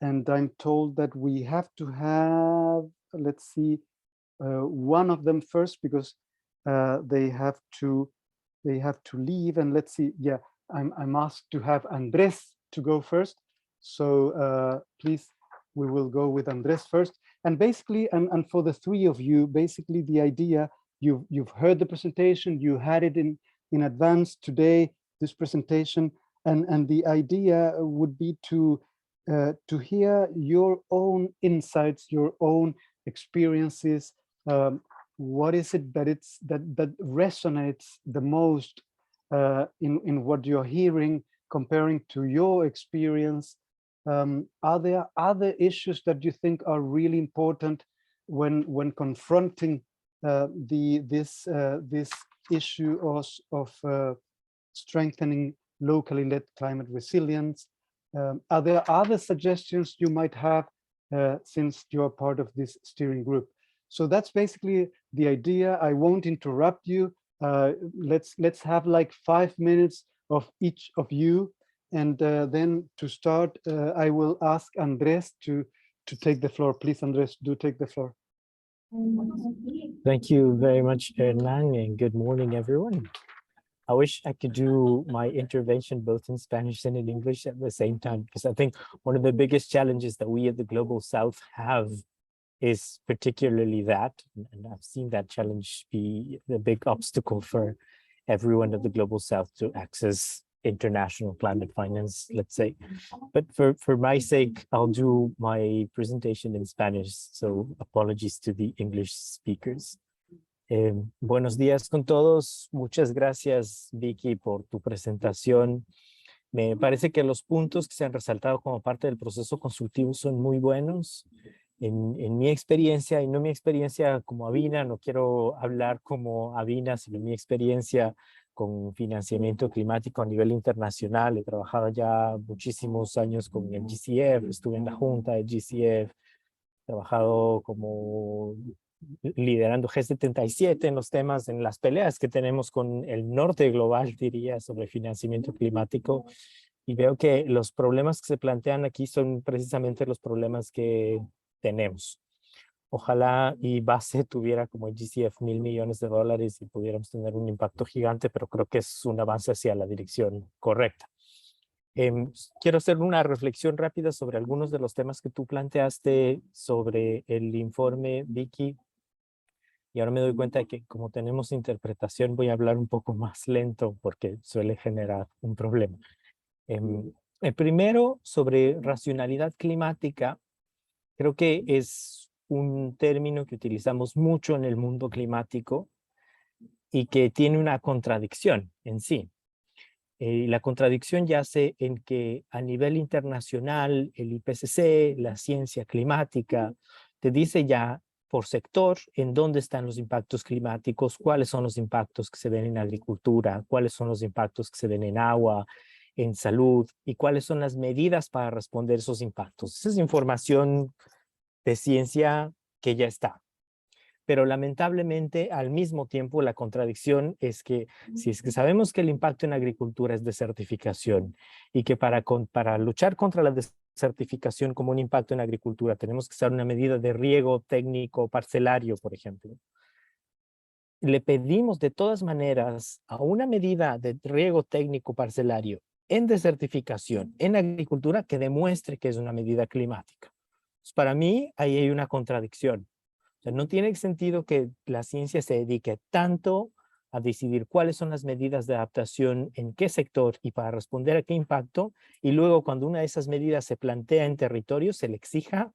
and I'm told that we have to have, let's see, one of them first, because they have to leave. And let's see, yeah, I'm asked to have Andrés to go first, so please, we will go with Andrés first. And basically, and for the three of you, basically the idea, you've heard the presentation, you had it in advance today, this presentation, and the idea would be to hear your own insights, your own experiences. What is it that resonates the most in what you're hearing, comparing to your experience? Are there other issues that you think are really important when confronting this issue of strengthening locally led climate resilience? Are there other suggestions you might have since you're part of this steering group? So that's basically the idea. I won't interrupt you. Let's have like 5 minutes of each of you. And then to start, I will ask Andrés to take the floor. Please, Andrés, do take the floor. Thank you very much, Hernán, and good morning, everyone. I wish I could do my intervention both in Spanish and in English at the same time, because I think one of the biggest challenges that we at the Global South have is particularly that, and I've seen that challenge be the big obstacle for everyone at the Global South to access international climate finance, let's say. But for my sake, I'll do my presentation in Spanish, so apologies to the English speakers. Buenos días con todos. Muchas gracias, Vicky, por tu presentación. Me parece que los puntos que se han resaltado como parte del proceso consultivo son muy buenos. En mi experiencia, y no mi experiencia como Avina, no quiero hablar como Avina, sino mi experiencia con financiamiento climático a nivel internacional. He trabajado ya muchísimos años con el GCF, estuve en la junta del GCF, he trabajado como liderando G77 en los temas, en las peleas que tenemos con el norte global, diría, sobre financiamiento climático. Y veo que los problemas que se plantean aquí son precisamente los problemas que tenemos. Ojalá y base tuviera como el GCF $1.000 millones y pudiéramos tener un impacto gigante, pero creo que es un avance hacia la dirección correcta. Quiero hacer una reflexión rápida sobre algunos de los temas que tú planteaste sobre el informe, Vicky. Y ahora me doy cuenta de que como tenemos interpretación voy a hablar un poco más lento porque suele generar un problema. El primero, sobre racionalidad climática, creo que es un término que utilizamos mucho en el mundo climático y que tiene una contradicción en sí. La contradicción yace en que a nivel internacional, el IPCC, la ciencia climática, te dice ya por sector en dónde están los impactos climáticos, cuáles son los impactos que se ven en agricultura, cuáles son los impactos que se ven en agua, en salud, y cuáles son las medidas para responder a esos impactos. Esa es información de ciencia que ya está. Pero lamentablemente, al mismo tiempo, la contradicción es que si es que sabemos que el impacto en agricultura es desertificación y que para luchar contra la desertificación como un impacto en agricultura tenemos que usar una medida de riego técnico parcelario, por ejemplo, le pedimos de todas maneras a una medida de riego técnico parcelario en desertificación, en agricultura, que demuestre que es una medida climática. Pues para mí, ahí hay una contradicción. O sea, no tiene sentido que la ciencia se dedique tanto a decidir cuáles son las medidas de adaptación en qué sector y para responder a qué impacto, y luego cuando una de esas medidas se plantea en territorio, se le exija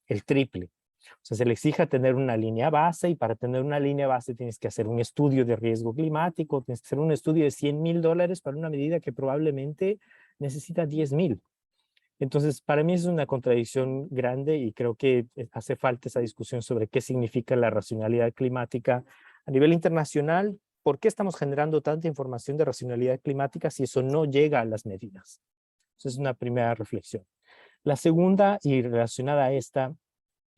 el triple. O sea, se le exija tener una línea base, y para tener una línea base tienes que hacer un estudio de riesgo climático, tienes que hacer un estudio de $100.000 para una medida que probablemente necesita 10.000. Entonces, para mí es una contradicción grande y creo que hace falta esa discusión sobre qué significa la racionalidad climática a nivel internacional. ¿Por qué estamos generando tanta información de racionalidad climática si eso no llega a las medidas? Esa es una primera reflexión. La segunda, y relacionada a esta,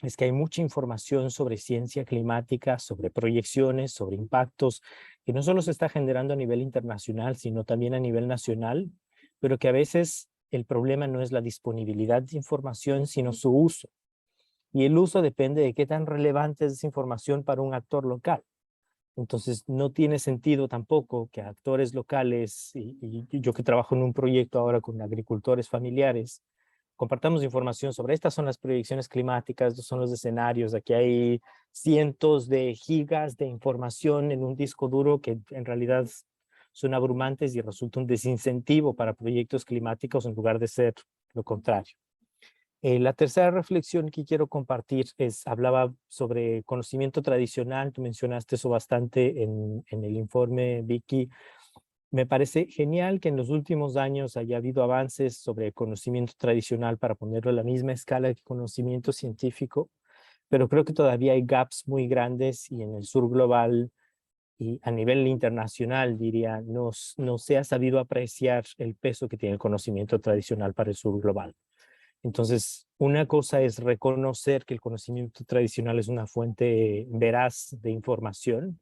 es que hay mucha información sobre ciencia climática, sobre proyecciones, sobre impactos, que no solo se está generando a nivel internacional, sino también a nivel nacional, pero que a veces el problema no es la disponibilidad de información, sino su uso. Y el uso depende de qué tan relevante es esa información para un actor local. Entonces, no tiene sentido tampoco que actores locales, y yo que trabajo en un proyecto ahora con agricultores familiares, compartamos información sobre estas son las proyecciones climáticas, estos son los escenarios, aquí hay cientos de gigas de información en un disco duro que en realidad son abrumantes y resulta un desincentivo para proyectos climáticos en lugar de ser lo contrario. La tercera reflexión que quiero compartir hablaba sobre conocimiento tradicional, tú mencionaste eso bastante en el informe, Vicky. Me parece genial que en los últimos años haya habido avances sobre conocimiento tradicional para ponerlo a la misma escala de conocimiento científico, pero creo que todavía hay gaps muy grandes y en el sur global y a nivel internacional, diría, no se ha sabido apreciar el peso que tiene el conocimiento tradicional para el sur global. Entonces, una cosa es reconocer que el conocimiento tradicional es una fuente veraz de información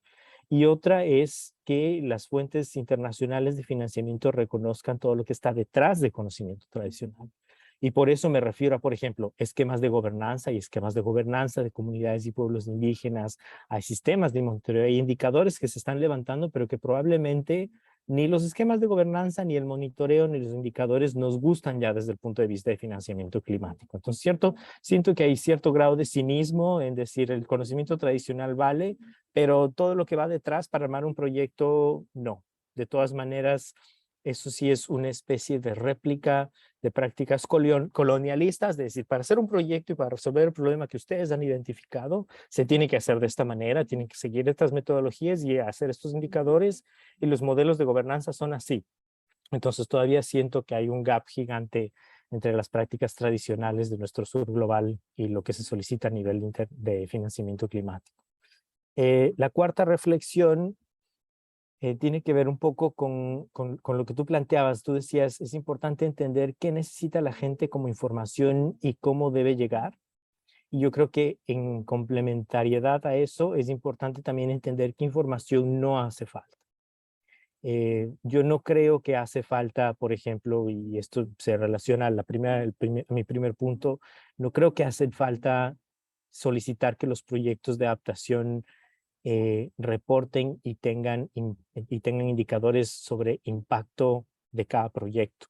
y otra es que las fuentes internacionales de financiamiento reconozcan todo lo que está detrás del conocimiento tradicional. Y por eso me refiero a, por ejemplo, esquemas de gobernanza y esquemas de gobernanza de comunidades y pueblos indígenas. Hay sistemas de monitoreo, hay indicadores que se están levantando, pero que probablemente ni los esquemas de gobernanza, ni el monitoreo, ni los indicadores nos gustan ya desde el punto de vista de financiamiento climático. Entonces, siento que hay cierto grado de cinismo en decir el conocimiento tradicional vale, pero todo lo que va detrás para armar un proyecto, no. De todas maneras, eso sí es una especie de réplica de prácticas colonialistas, es decir, para hacer un proyecto y para resolver el problema que ustedes han identificado, se tiene que hacer de esta manera, tienen que seguir estas metodologías y hacer estos indicadores, y los modelos de gobernanza son así. Entonces todavía siento que hay un gap gigante entre las prácticas tradicionales de nuestro sur global y lo que se solicita a nivel de financiamiento climático. La cuarta reflexión tiene que ver un poco con lo que tú planteabas. Tú decías, es importante entender qué necesita la gente como información y cómo debe llegar. Y yo creo que en complementariedad a eso es importante también entender qué información no hace falta. Yo no creo que hace falta, por ejemplo, y esto se relaciona a mi primer punto, no creo que hace falta solicitar que los proyectos de adaptación reporten y tengan indicadores sobre impacto de cada proyecto.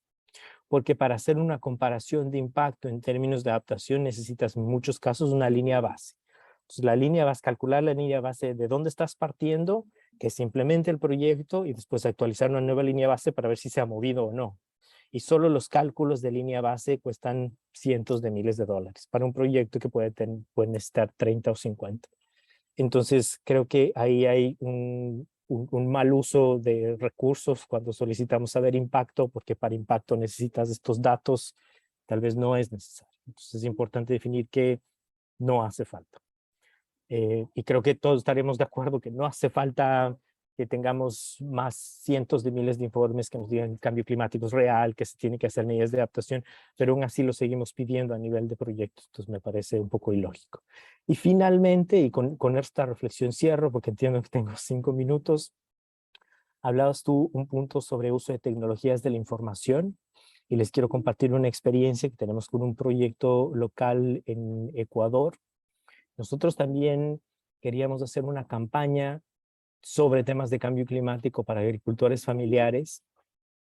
Porque para hacer una comparación de impacto en términos de adaptación necesitas en muchos casos una línea base. Entonces, calcular la línea base de dónde estás partiendo, que se implemente el proyecto y después actualizar una nueva línea base para ver si se ha movido o no. Y solo los cálculos de línea base cuestan cientos de miles de dólares para un proyecto que puede necesitar 30 o 50. Entonces, creo que ahí hay un mal uso de recursos cuando solicitamos saber impacto, porque para impacto necesitas estos datos, tal vez no es necesario. Entonces, es importante definir que no hace falta. Y creo que todos estaremos de acuerdo que no hace falta que tengamos más cientos de miles de informes que nos digan cambio climático es real, que se tiene que hacer medidas de adaptación, pero aún así lo seguimos pidiendo a nivel de proyectos. Entonces me parece un poco ilógico. Y finalmente, y con esta reflexión cierro, porque entiendo que tengo 5 minutos, hablabas tú un punto sobre uso de tecnologías de la información, y les quiero compartir una experiencia que tenemos con un proyecto local en Ecuador. Nosotros también queríamos hacer una campaña sobre temas de cambio climático para agricultores familiares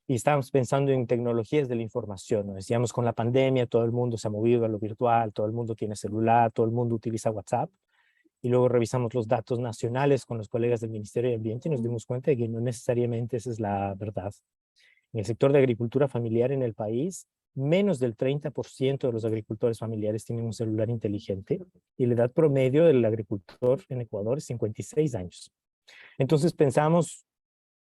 y estábamos pensando en tecnologías de la información, ¿no? Decíamos, con la pandemia todo el mundo se ha movido a lo virtual, todo el mundo tiene celular, todo el mundo utiliza WhatsApp, y luego revisamos los datos nacionales con los colegas del Ministerio de Ambiente y nos dimos cuenta de que no necesariamente esa es la verdad. En el sector de agricultura familiar en el país, menos del 30% de los agricultores familiares tienen un celular inteligente y la edad promedio del agricultor en Ecuador es 56 años. Entonces pensamos,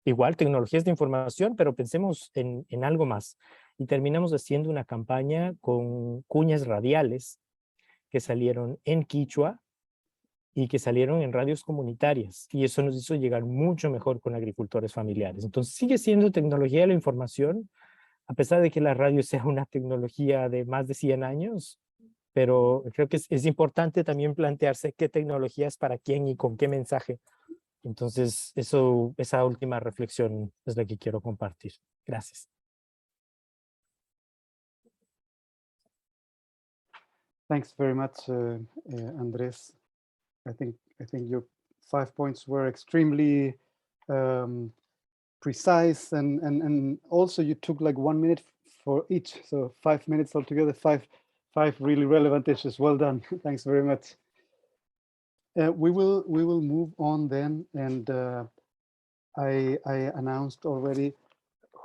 igual, tecnologías de información, pero pensemos en algo más. Y terminamos haciendo una campaña con cuñas radiales que salieron en quichua y que salieron en radios comunitarias. Y eso nos hizo llegar mucho mejor con agricultores familiares. Entonces sigue siendo tecnología de la información, a pesar de que la radio sea una tecnología de más de 100 años, pero creo que es importante también plantearse qué tecnologías para quién y con qué mensaje. Entonces, esa última reflexión es la que quiero compartir. Gracias. Thanks very much, Andrés. I think your 5 points were extremely precise, and also you took like 1 minute for each, so 5 minutes altogether. Five really relevant issues. Well done. Thanks very much. We will move on then, and I announced already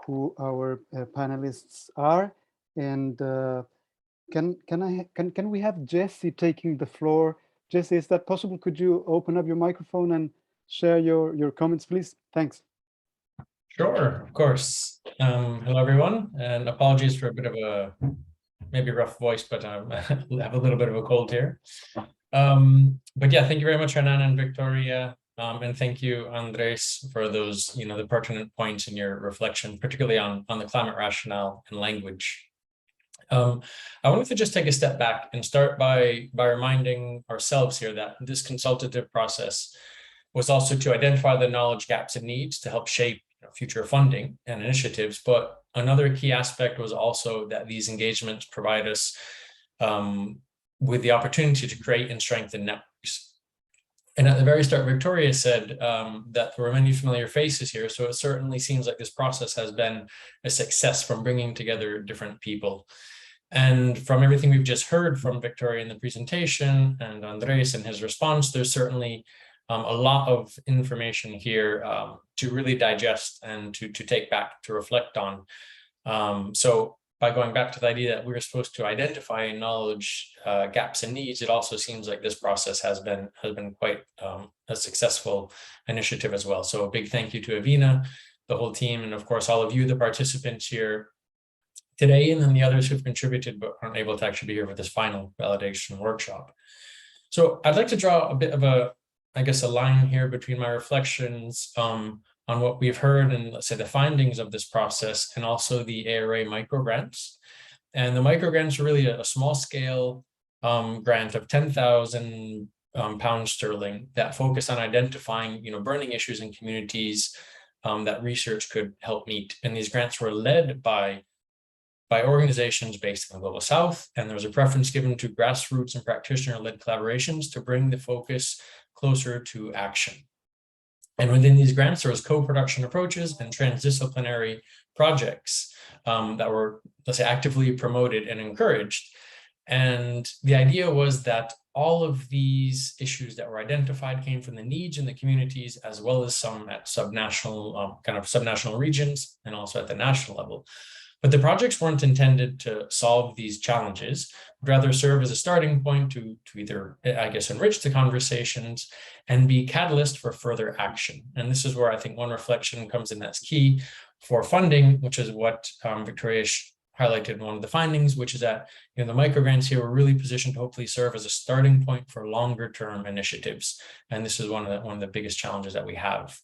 who our panelists are, and can we have Jesse taking the floor? Jesse, is that possible? Could you open up your microphone and share your comments, please? Thanks. Sure, of course. Hello, everyone, and apologies for a bit of a maybe rough voice, but I have a little bit of a cold here. But yeah, thank you very much, Hernan and Victoria, and thank you, Andres, for those, the pertinent points in your reflection, particularly on the climate rationale and language. I wanted to just take a step back and start by reminding ourselves here that this consultative process was also to identify the knowledge gaps and needs to help shape future funding and initiatives. But another key aspect was also that these engagements provide us with the opportunity to create and strengthen networks. And at the very start, Victoria said that there were many familiar faces here. So it certainly seems like this process has been a success from bringing together different people. And from everything we've just heard from Victoria in the presentation and Andres in his response, there's certainly a lot of information here to really digest and to take back, to reflect on. So by going back to the idea that we're supposed to identify knowledge gaps and needs, it also seems like this process has been quite a successful initiative as well. So a big thank you to Avina, the whole team, and of course all of you, the participants here today, and then the others who've contributed but aren't able to actually be here for this final validation workshop. So I'd like to draw a bit of a line here between my reflections on what we've heard and, let's say, the findings of this process, and also the ARA microgrants. And the microgrants are really a small scale grant of 10,000 pounds sterling that focus on identifying, burning issues in communities that research could help meet. And these grants were led by organizations based in the Global South, and there was a preference given to grassroots and practitioner-led collaborations to bring the focus closer to action. And within these grants, there was co-production approaches and transdisciplinary projects that were, let's say, actively promoted and encouraged. And the idea was that all of these issues that were identified came from the needs in the communities, as well as some at subnational regions, and also at the national level. But the projects weren't intended to solve these challenges, but rather serve as a starting point to either, enrich the conversations and be catalyst for further action. And this is where I think one reflection comes in that's key for funding, which is what Victoria highlighted in one of the findings, which is that the microgrants here were really positioned to hopefully serve as a starting point for longer term initiatives. And this is one of the biggest challenges that we have.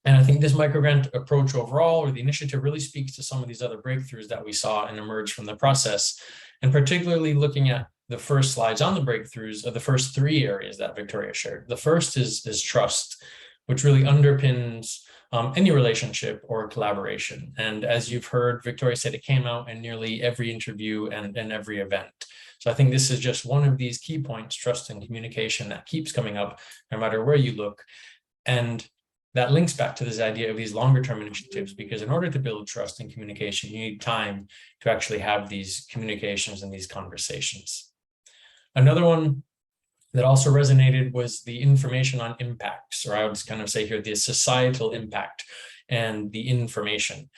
And I think this microgrant approach overall, or the initiative, really speaks to some of these other breakthroughs that we saw and emerge from the process, and particularly looking at the first slides on the breakthroughs of the first three areas that Victoria shared. The first is trust, which really underpins any relationship or collaboration. And as you've heard, Victoria said it came out in nearly every interview and every event. So I think this is just one of these key points, trust and communication, that keeps coming up no matter where you look. And that links back to this idea of these longer term initiatives, because in order to build trust and communication, you need time to actually have these communications and these conversations. Another one that also resonated was the information on impacts, or I would kind of say here, the societal impact and the information.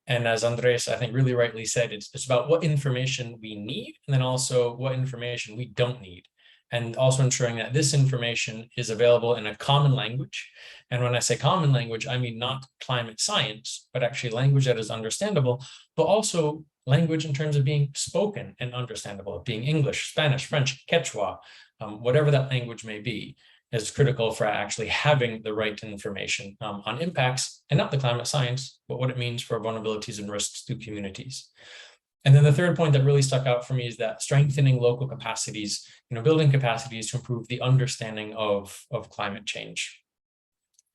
And as Andres, I think, really rightly said, it's about what information we need, and then also what information we don't need. And also ensuring that this information is available in a common language. And when I say common language, I mean not climate science, but actually language that is understandable, but also language in terms of being spoken and understandable, being English, Spanish, French, Quechua, whatever that language may be, is critical for actually having the right information on impacts, and not the climate science, but what it means for vulnerabilities and risks to communities. And then the third point that really stuck out for me is that strengthening local capacities, building capacities to improve the understanding of climate change.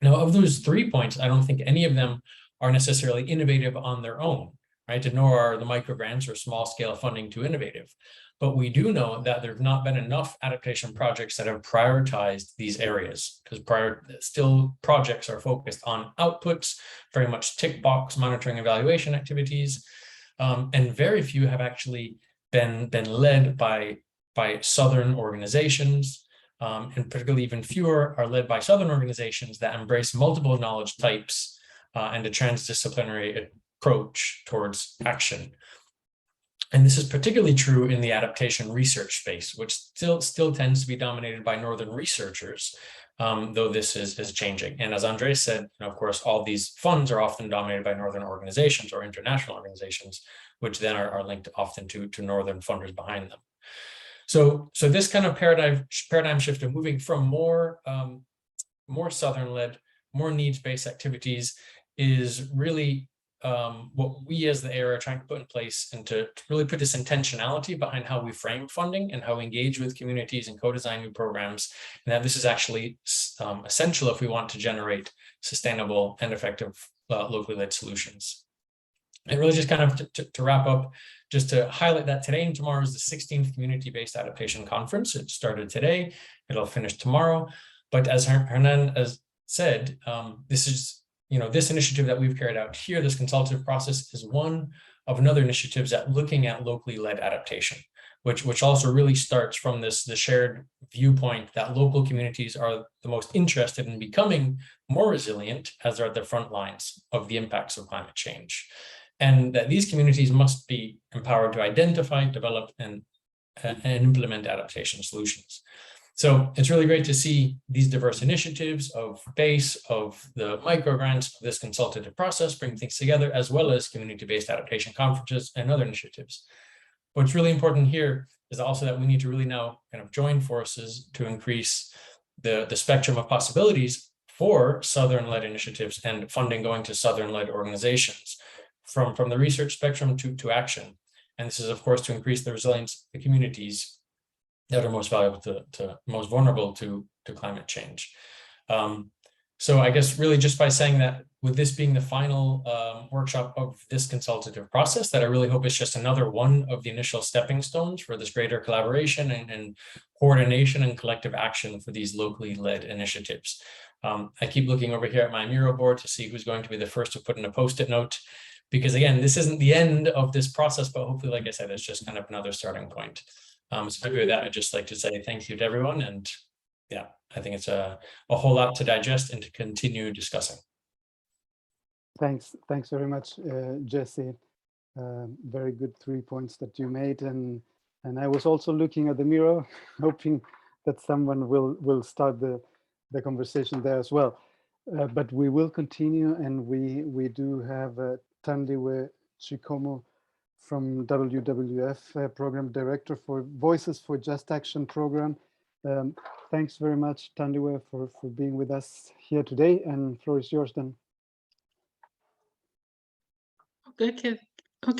Now, of those 3 points, I don't think any of them are necessarily innovative on their own, right? And nor are the microgrants or small scale funding too innovative. But we do know that there have not been enough adaptation projects that have prioritized these areas, because still projects are focused on outputs, very much tick box monitoring evaluation activities, and very few have actually been led by Southern organizations, and particularly even fewer are led by Southern organizations that embrace multiple knowledge types and a transdisciplinary approach towards action. And this is particularly true in the adaptation research space, which still tends to be dominated by Northern researchers, though this is changing. And as Andres said, of course, all these funds are often dominated by Northern organizations or international organizations, which then are linked often to Northern funders behind them. So this kind of paradigm shift of moving from more Southern-led, more needs-based activities is really what we as the area are trying to put in place, and to really put this intentionality behind how we frame funding and how we engage with communities and co-design new programs, and that this is actually essential if we want to generate sustainable and effective locally led solutions. And really just kind of to wrap up, just to highlight that today and tomorrow is the 16th Community-Based Adaptation Conference. It started today, it'll finish tomorrow. But as Hernan has said, this is this initiative that we've carried out here, this consultative process, is one of another initiatives at looking at locally led adaptation, which also really starts from the shared viewpoint that local communities are the most interested in becoming more resilient as they're at the front lines of the impacts of climate change. And that these communities must be empowered to identify, develop, and implement adaptation solutions. So it's really great to see these diverse initiatives of BASE, of the microgrants, of this consultative process, bring things together, as well as community-based adaptation conferences and other initiatives. What's really important here is also that we need to really now kind of join forces to increase the spectrum of possibilities for Southern-led initiatives and funding going to Southern-led organizations, from the research spectrum to action. And this is, of course, to increase the resilience of the communities that are most valuable most vulnerable to climate change. So I guess really just by saying that, with this being the final workshop of this consultative process, that I really hope is just another one of the initial stepping stones for this greater collaboration and coordination and collective action for these locally led initiatives. I keep looking over here at my Miro board to see who's going to be the first to put in a post-it note, because again, this isn't the end of this process, but hopefully, like I said, it's just kind of another starting point. So maybe with that, I'd just like to say thank you to everyone. And yeah, I think it's a whole lot to digest and to continue discussing. Thanks very much, Jesse. Very good 3 points that you made. And I was also looking at the mirror, hoping that someone will start the conversation there as well. But we will continue, and we do have Tandiwe Chikomo from WWF, Program Director for Voices for Just Action Program. Thanks very much, Tandiwe, for being with us here today, and floor is yours then. Okay,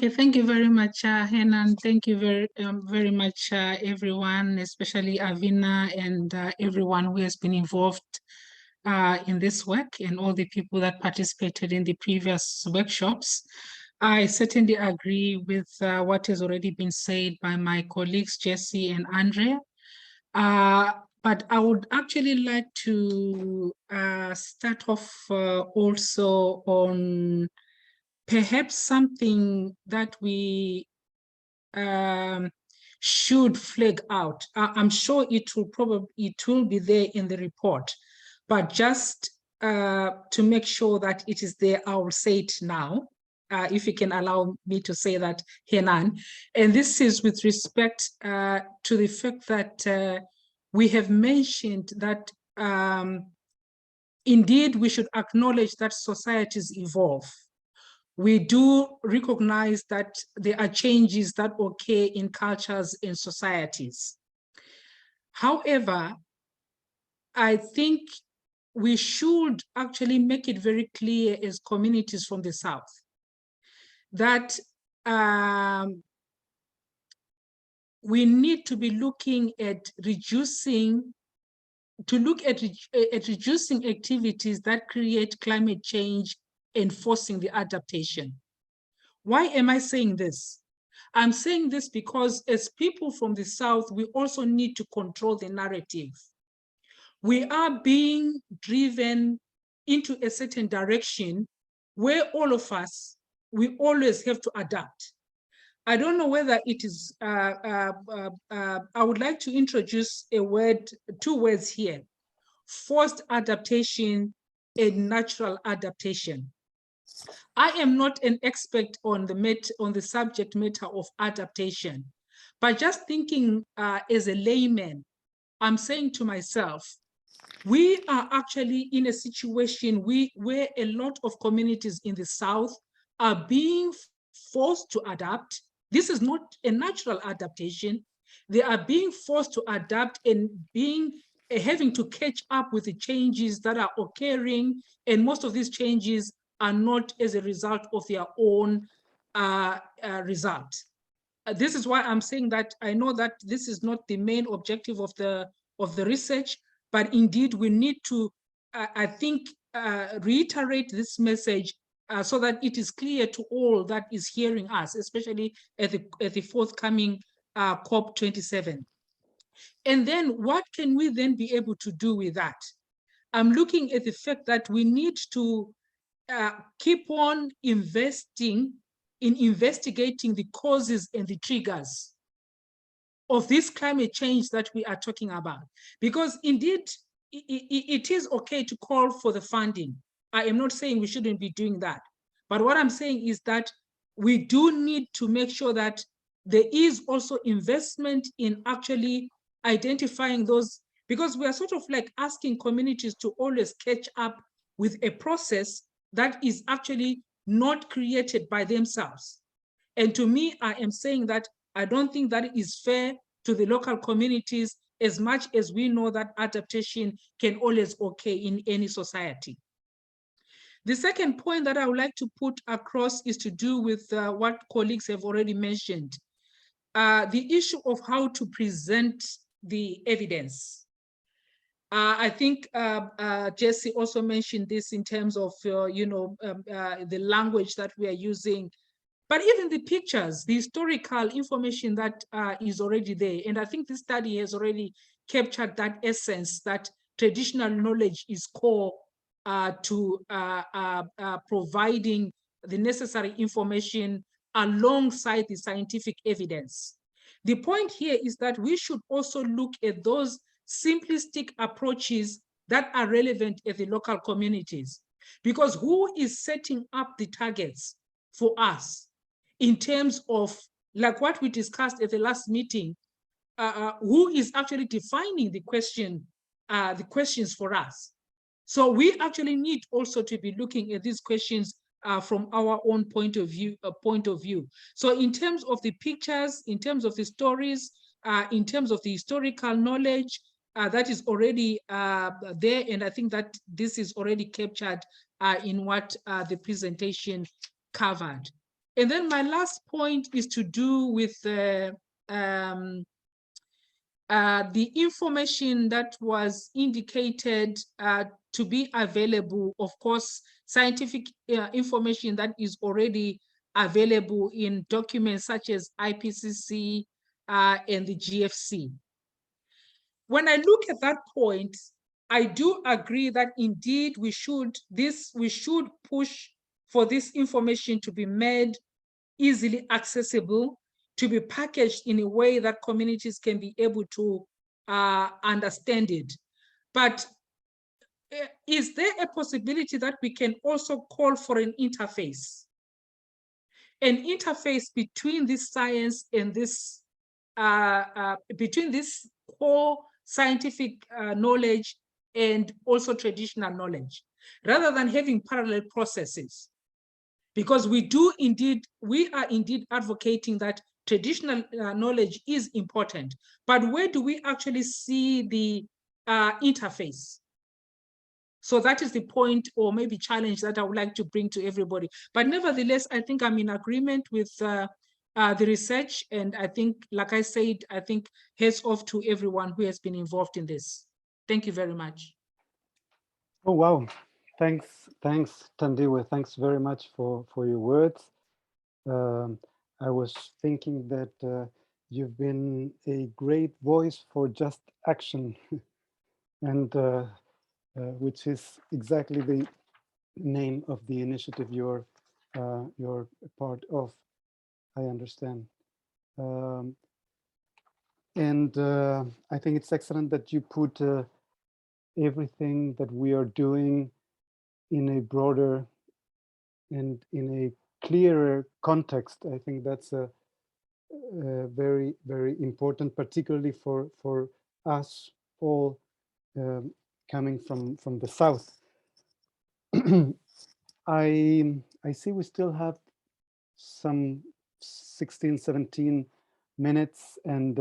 thank you very much, Hernan. Thank you very much, everyone, especially Avina and everyone who has been involved in this work, and all the people that participated in the previous workshops. I certainly agree with what has already been said by my colleagues, Jesse and Andre. But I would actually like to start off also on perhaps something that we should flag out. I'm sure it will be there in the report, but just to make sure that it is there, I will say it now. If you can allow me to say that, Hernan. And this is with respect to the fact that we have mentioned that indeed we should acknowledge that societies evolve. We do recognize that there are changes that occur in cultures and societies. However, I think we should actually make it very clear as communities from the South that we need to be looking at reducing activities that create climate change and forcing the adaptation. Why am I saying this? I'm saying this because as people from the South, we also need to control the narrative. We are being driven into a certain direction where all of us, we always have to adapt. I don't know whether it is, I would like to introduce two words here: forced adaptation and natural adaptation. I am not an expert on the subject matter of adaptation, but just thinking as a layman, I'm saying to myself, we are actually in a situation where a lot of communities in the South are being forced to adapt. This is not a natural adaptation. They are being forced to adapt and having to catch up with the changes that are occurring, and most of these changes are not as a result of their own result. This is why I'm saying that I know that this is not the main objective of the research, but indeed we need to, I think, reiterate this message so that it is clear to all that is hearing us, especially at the forthcoming COP27. And then what can we then be able to do with that? I'm looking at the fact that we need to keep on investing in investigating the causes and the triggers of this climate change that we are talking about. Because indeed, it is okay to call for the funding. I am not saying we shouldn't be doing that. But what I'm saying is that we do need to make sure that there is also investment in actually identifying those, because we are sort of like asking communities to always catch up with a process that is actually not created by themselves. And to me, I am saying that I don't think that is fair to the local communities, as much as we know that adaptation can always occur in any society. The second point that I would like to put across is to do with what colleagues have already mentioned, the issue of how to present the evidence. I think Jesse also mentioned this in terms of, the language that we are using, but even the pictures, the historical information that is already there. And I think this study has already captured that essence that traditional knowledge is core to providing the necessary information alongside the scientific evidence. The point here is that we should also look at those simplistic approaches that are relevant at the local communities, because who is setting up the targets for us in terms of, like what we discussed at the last meeting, who is actually defining the questions for us? So we actually need also to be looking at these questions from our own point of view. So in terms of the pictures, in terms of the stories, in terms of the historical knowledge, that is already there, and I think that this is already captured in what the presentation covered. And then my last point is to do with the information that was indicated to be available, of course, scientific information that is already available in documents such as IPCC and the GFC. When I look at that point, I do agree that indeed we should push for this information to be made easily accessible, to be packaged in a way that communities can be able to understand it. But is there a possibility that we can also call for an interface between this science and this, between this core scientific knowledge and also traditional knowledge, rather than having parallel processes? Because we are indeed advocating that traditional knowledge is important, but where do we actually see the interface? So that is the point, or maybe challenge, that I would like to bring to everybody. But nevertheless, I think I'm in agreement with the research. And I think, like I said, I think heads off to everyone who has been involved in this. Thank you very much. Oh, wow. Thanks, Tandiwe. Thanks very much for your words. I was thinking that you've been a great voice for just action, and which is exactly the name of the initiative you're part of, I understand. And I think it's excellent that you put everything that we are doing in a broader and in a clearer context. I think that's a very, very important, particularly for us all coming from the South. I see we still have some 16, 17 minutes, and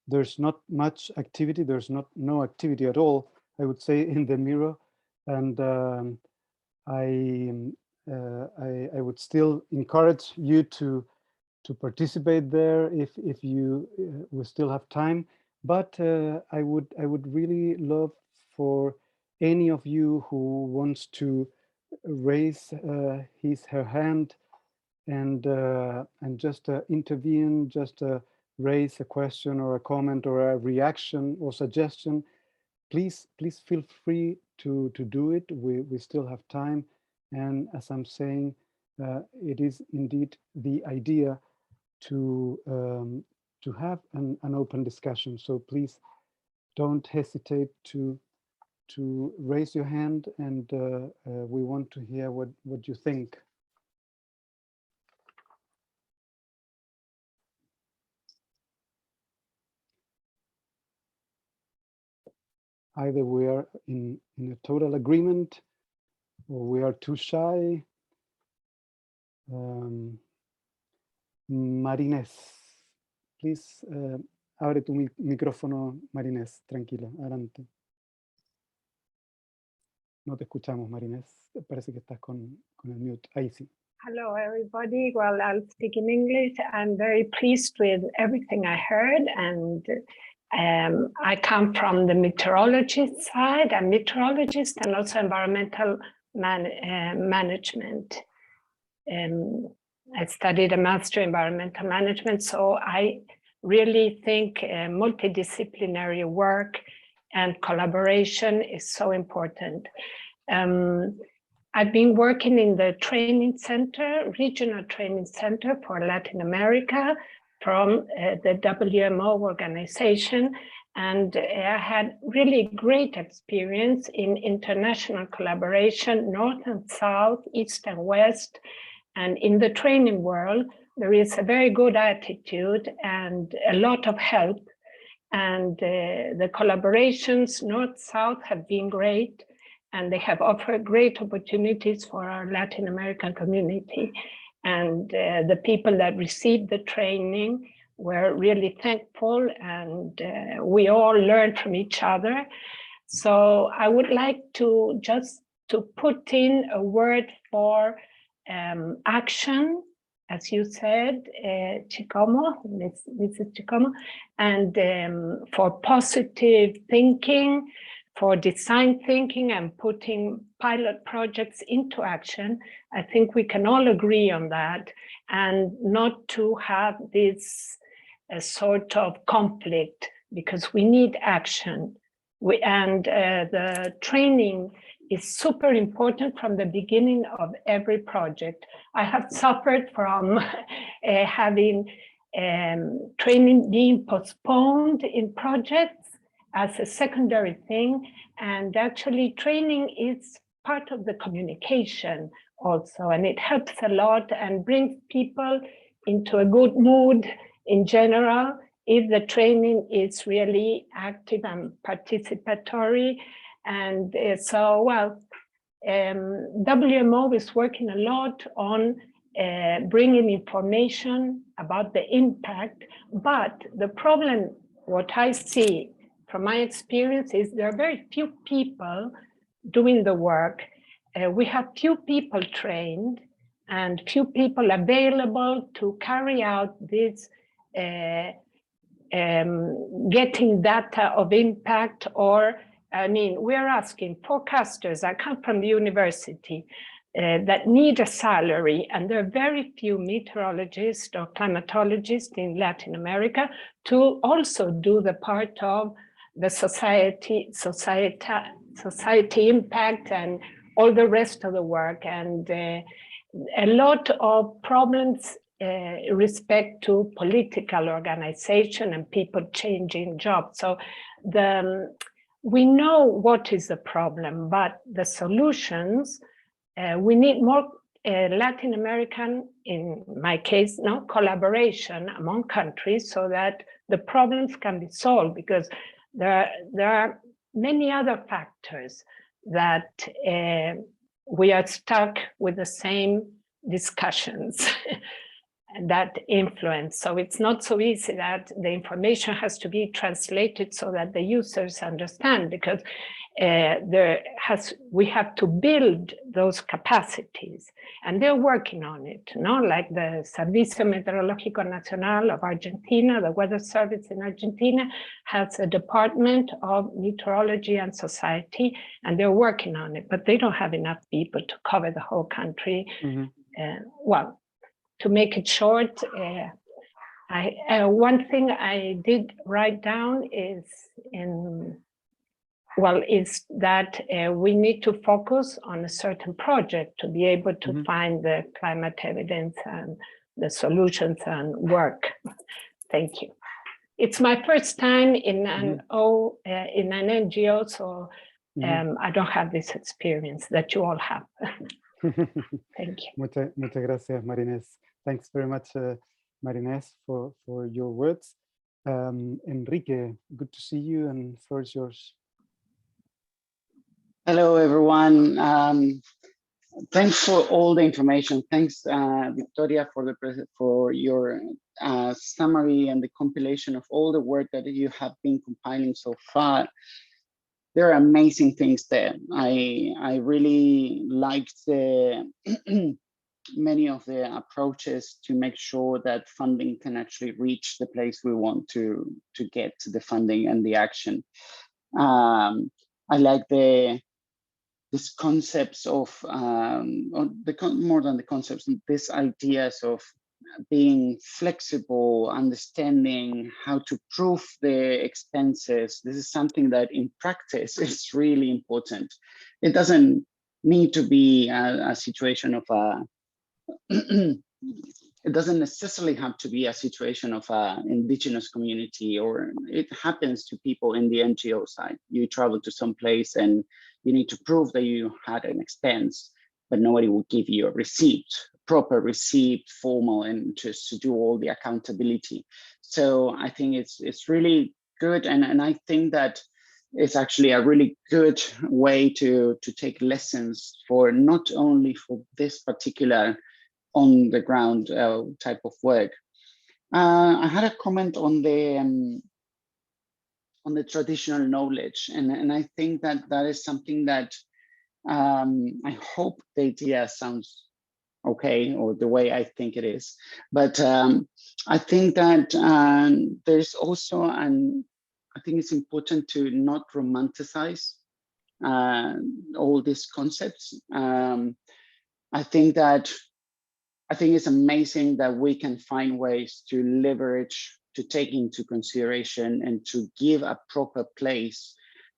there's not much activity. There's no activity at all, I would say, in the Miro. And I would still encourage you to participate there if you will still have time. But I would really love for any of you who wants to raise her hand and just intervene, just raise a question or a comment or a reaction or suggestion. Please feel free to do it. We still have time, and as I'm saying, it is indeed the idea to have an open discussion. So please don't hesitate to raise your hand, and we want to hear what you think. Either we are in a total agreement, or we are too shy. Marinés, please, abre tu micrófono, Marinés, tranquila, adelante. No te escuchamos, Marinés, parece que estás con el mute, ahí sí. Hello, everybody. Well, I'll speak in English. I'm very pleased with everything I heard, and I come from the meteorology side. I'm a meteorologist and also environmental management. I studied a master in environmental management, so I really think multidisciplinary work and collaboration is so important. I've been working in the training center, regional training center for Latin America from the WMO organization, and I had really great experience in international collaboration, North and South, East and West. And in the training world, there is a very good attitude and a lot of help. And the collaborations, North-South, have been great, and they have offered great opportunities for our Latin American community. And the people that received the training were really thankful, and we all learned from each other. So I would like to just to put in a word for action, as you said, Chicomo, Mrs. Chicomo, and for positive thinking, for design thinking and putting pilot projects into action. I think we can all agree on that, and not to have this sort of conflict, because we need action. The training is super important from the beginning of every project. I have suffered from having training being postponed in projects as a secondary thing. And actually training is part of the communication also, and it helps a lot and brings people into a good mood in general if the training is really active and participatory. And so, well, WMO is working a lot on bringing information about the impact, but the problem, what I see from my experience, is there are very few people doing the work. We have few people trained, and few people available to carry out this getting data of impact, or I mean, we're asking forecasters that come from the university that need a salary, and there are very few meteorologists or climatologists in Latin America to also do the part of the society impact and all the rest of the work, and a lot of problems respect to political organization and people changing jobs. So we know what is the problem, but the solutions, we need more Latin American, in my case, collaboration among countries so that the problems can be solved, because there are many other factors that we are stuck with the same discussions that influence. So it's not so easy that the information has to be translated so that the users understand, because we have to build those capacities, and they're working on it, like the Servicio Meteorológico Nacional of Argentina, the Weather Service in Argentina, has a department of meteorology and society, and they're working on it, but they don't have enough people to cover the whole country. Well, to make it short, one thing I did write down is that we need to focus on a certain project to be able to find the climate evidence and the solutions and work. Thank you. It's my first time in an NGO, so I don't have this experience that you all have. Thank you. Muchas gracias, Marinés. Thanks very much, Marinés, for your words. Enrique, good to see you, and the floor is yours. Hello, everyone. Thanks for all the information. Thanks, Victoria, for your summary and the compilation of all the work that you have been compiling so far. There are amazing things there. I really liked the many of the approaches to make sure that funding can actually reach the place we want to get to the funding and the action. I like these concepts of, more than the concepts, these ideas of being flexible, understanding how to prove the expenses. This is something that in practice is really important. It doesn't need to be a situation of it doesn't necessarily have to be a situation of an indigenous community, or it happens to people in the NGO side. You travel to some place and you need to prove that you had an expense, but nobody will give you a receipt, proper receipt, formal, and just to do all the accountability. So I think it's really good, and I think that it's actually a really good way to take lessons for not only for this particular on the ground type of work. I had a comment on the traditional knowledge, and I think that is something that I hope the idea sounds okay, or the way I think it is, but I think that there's also I think it's important to not romanticize all these concepts. I think it's amazing that we can find ways to leverage, to take into consideration, and to give a proper place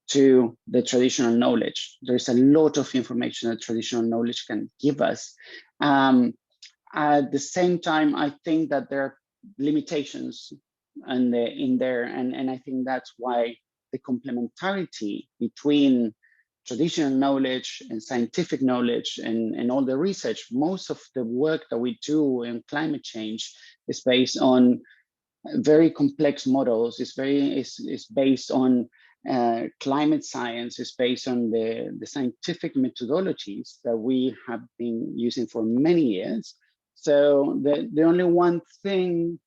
to the traditional knowledge. There's a lot of information that traditional knowledge can give us. At the same time, I think that there are limitations in there, and I think that's why the complementarity between traditional knowledge and scientific knowledge and all the research, most of the work that we do in climate change is based on very complex models. It's based on climate science, is based on the scientific methodologies that we have been using for many years. So the only one thing,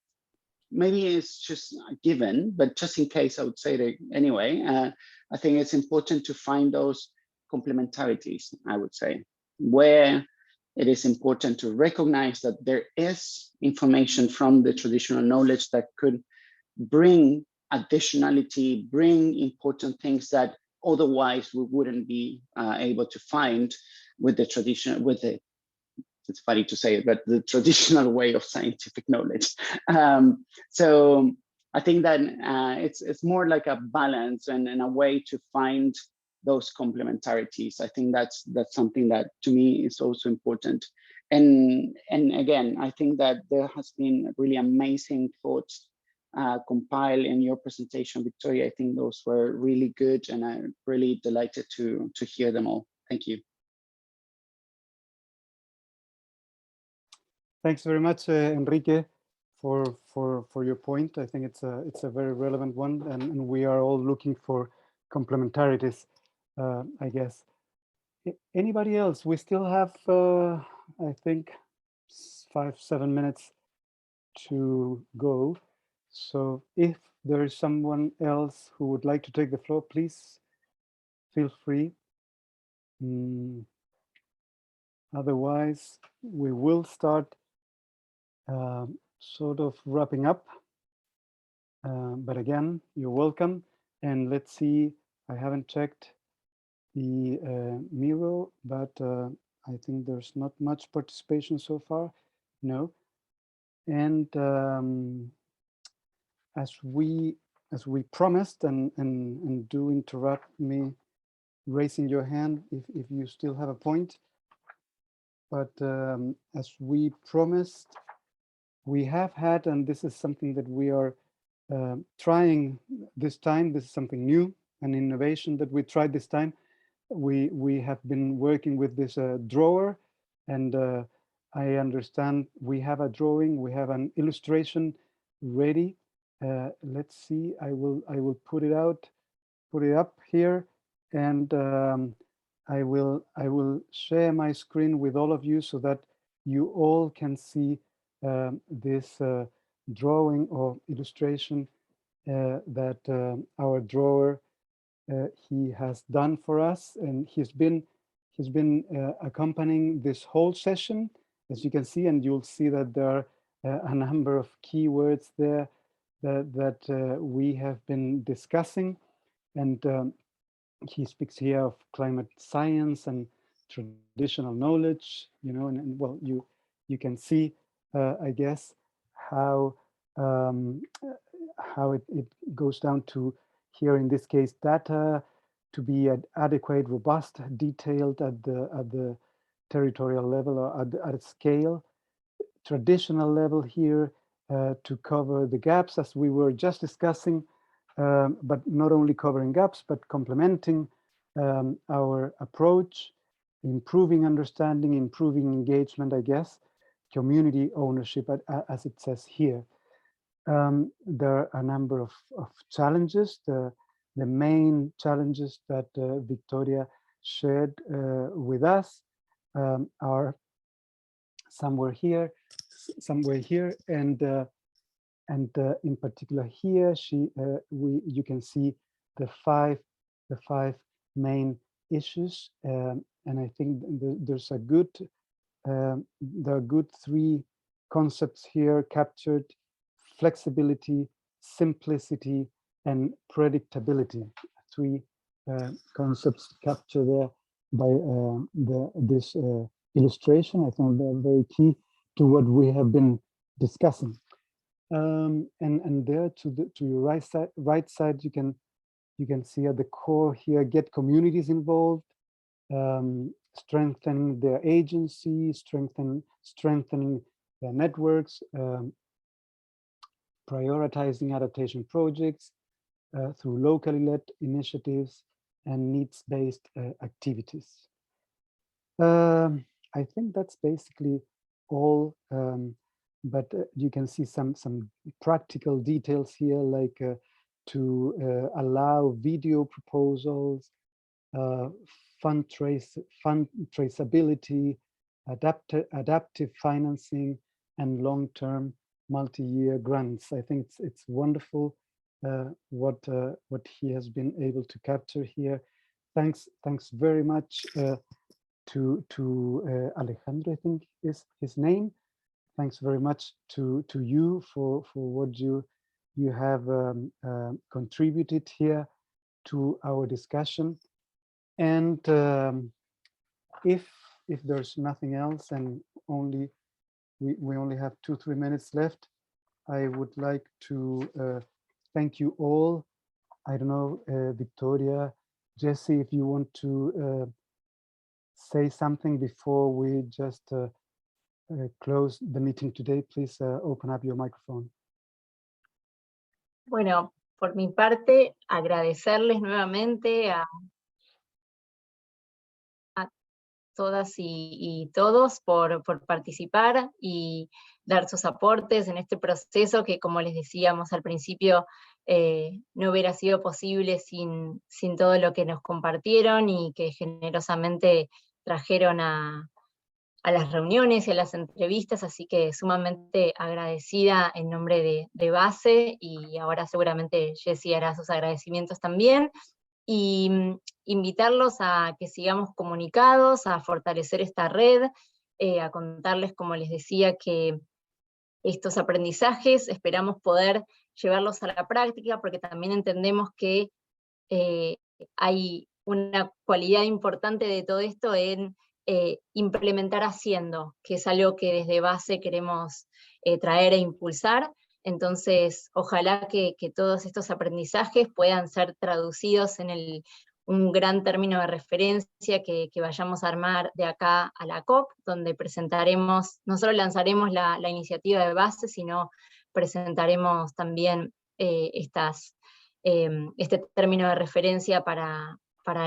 maybe it's just a given, but just in case, I would say that anyway, I think it's important to find those complementarities, I would say, where it is important to recognize that there is information from the traditional knowledge that could bring additionality, bring important things that otherwise we wouldn't be able to find with the traditional, it's funny to say it, but the traditional way of scientific knowledge. So I think that it's more like a balance and a way to find those complementarities. I think that's something that to me is also important. And again, I think that there has been really amazing thoughts compiled in your presentation, Victoria. I think those were really good, and I'm really delighted to hear them all. Thank you. Thanks very much, Enrique, for your point. I think it's a very relevant one, and we are all looking for complementarities, I guess. Anybody else? We still have, I think, 5-7 minutes to go. So if there is someone else who would like to take the floor, please feel free. Otherwise, we will start sort of wrapping up. But again, you're welcome. And let's see, I haven't checked the Miro, but I think there's not much participation so far. No. And as we promised, and do interrupt me raising your hand if you still have a point. But as we promised, we have had, and this is something that we are trying this time. This is something new, an innovation that we tried this time. We have been working with this drawer, and I understand we have a drawing, we have an illustration ready. Let's see, I will put it up here, and I will share my screen with all of you so that you all can see this drawing or illustration that our drawer he has done for us, and he's been accompanying this whole session, as you can see, and you'll see that there are a number of keywords there that we have been discussing, and he speaks here of climate science and traditional knowledge, you know, and well, you can see, I guess, how it goes down to here in this case data to be adequate, robust, detailed at the territorial level or at a scale, traditional level here to cover the gaps as we were just discussing, but not only covering gaps but complementing our approach, improving understanding, improving engagement, I guess, community ownership, as it says here. There are a number of challenges. The main challenges that Victoria shared with us are somewhere here, and in particular here, you can see the five main issues, and I think there's a good there are good 3 concepts here captured: flexibility, simplicity, and predictability. 3 concepts captured there by this illustration. I think they're very key to what we have been discussing. And there to your right side, you can see at the core here, get communities involved, strengthening their agency, strengthening their networks, prioritizing adaptation projects through locally led initiatives and needs-based activities. I think that's basically all, but you can see some practical details here, like to allow video proposals, fund traceability, adaptive financing, and long-term multi-year grants. I think it's wonderful what he has been able to capture here. Thanks very much to Alejandro, I think is his name. Thanks very much to you for what you have contributed here to our discussion. And if there's nothing else, and we only have 2-3 minutes left, I would like to thank you all. I don't know, Victoria, Jesse, if you want to say something before we just close the meeting today, please open up your microphone. Bueno, por mi parte, agradecerles nuevamente a todas y todos por participar y dar sus aportes en este proceso que, como les decíamos al principio, no hubiera sido posible sin todo lo que nos compartieron y que generosamente trajeron a las reuniones y a las entrevistas, así que sumamente agradecida en nombre de base, y ahora seguramente Jessy hará sus agradecimientos también, y invitarlos a que sigamos comunicados, a fortalecer esta red, a contarles, como les decía, que estos aprendizajes esperamos poder llevarlos a la práctica, porque también entendemos que hay una cualidad importante de todo esto en implementar haciendo, que es algo que desde base queremos traer e impulsar. Entonces, ojalá que todos estos aprendizajes puedan ser traducidos en un gran término de referencia que vayamos a armar de acá a la COP, donde presentaremos, no solo lanzaremos la iniciativa de base, sino presentaremos también este término de referencia para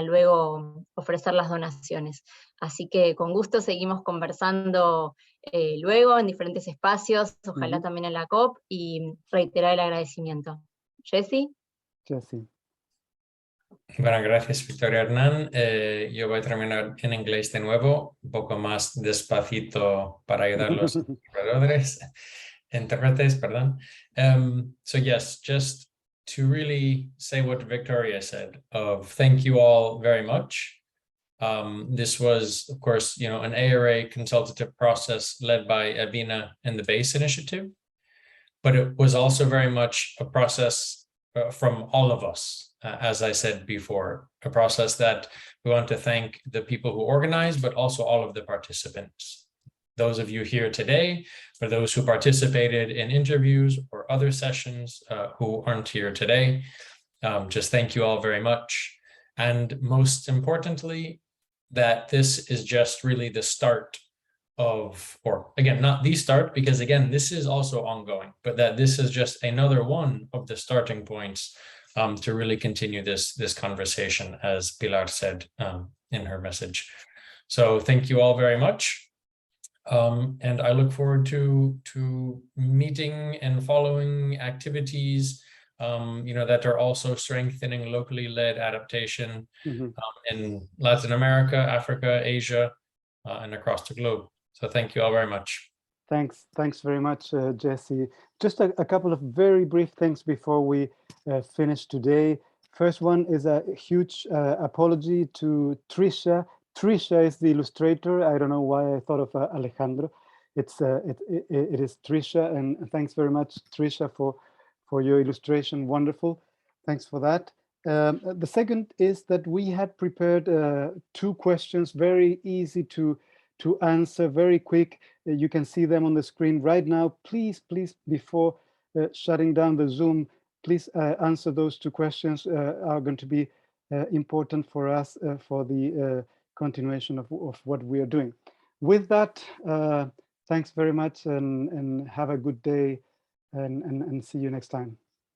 luego ofrecer las donaciones. Así que con gusto seguimos conversando luego en diferentes espacios, ojalá también en la COP, y reiterar el agradecimiento. Jessy. Jessy. Bueno, gracias Victoria Hernán. Yo voy a terminar en inglés de nuevo, un poco más despacito para ayudar a los intérpretes, perdón. So yes, just to really say what Victoria said, of thank you all very much. This was, of course, an ARA consultative process led by Avina and the BASE initiative, but it was also very much a process from all of us, as I said before, a process that we want to thank the people who organized, but also all of the participants. Those of you here today, for those who participated in interviews or other sessions who aren't here today, just thank you all very much. And most importantly, that this is just really the start of, or again, not the start, because again, this is also ongoing, but that this is just another one of the starting points to really continue this conversation, as Pilar said in her message. So thank you all very much. And I look forward to meeting and following activities that are also strengthening locally led adaptation in Latin America, Africa, Asia, and across the globe. So thank you all very much. Thanks very much, Jessy. Just a couple of very brief things before we finish today. First one is a huge apology to Trisha. Trisha is the illustrator. I don't know why I thought of Alejandro. It is Trisha, and thanks very much, Trisha, for your illustration. Wonderful. Thanks for that. The second is that we had prepared 2 questions, very easy to answer, very quick. You can see them on the screen right now. Please, before shutting down the Zoom, please answer those 2 questions. Are going to be important for us for the continuation of what we are doing. With that, thanks very much, and have a good day, and see you next time.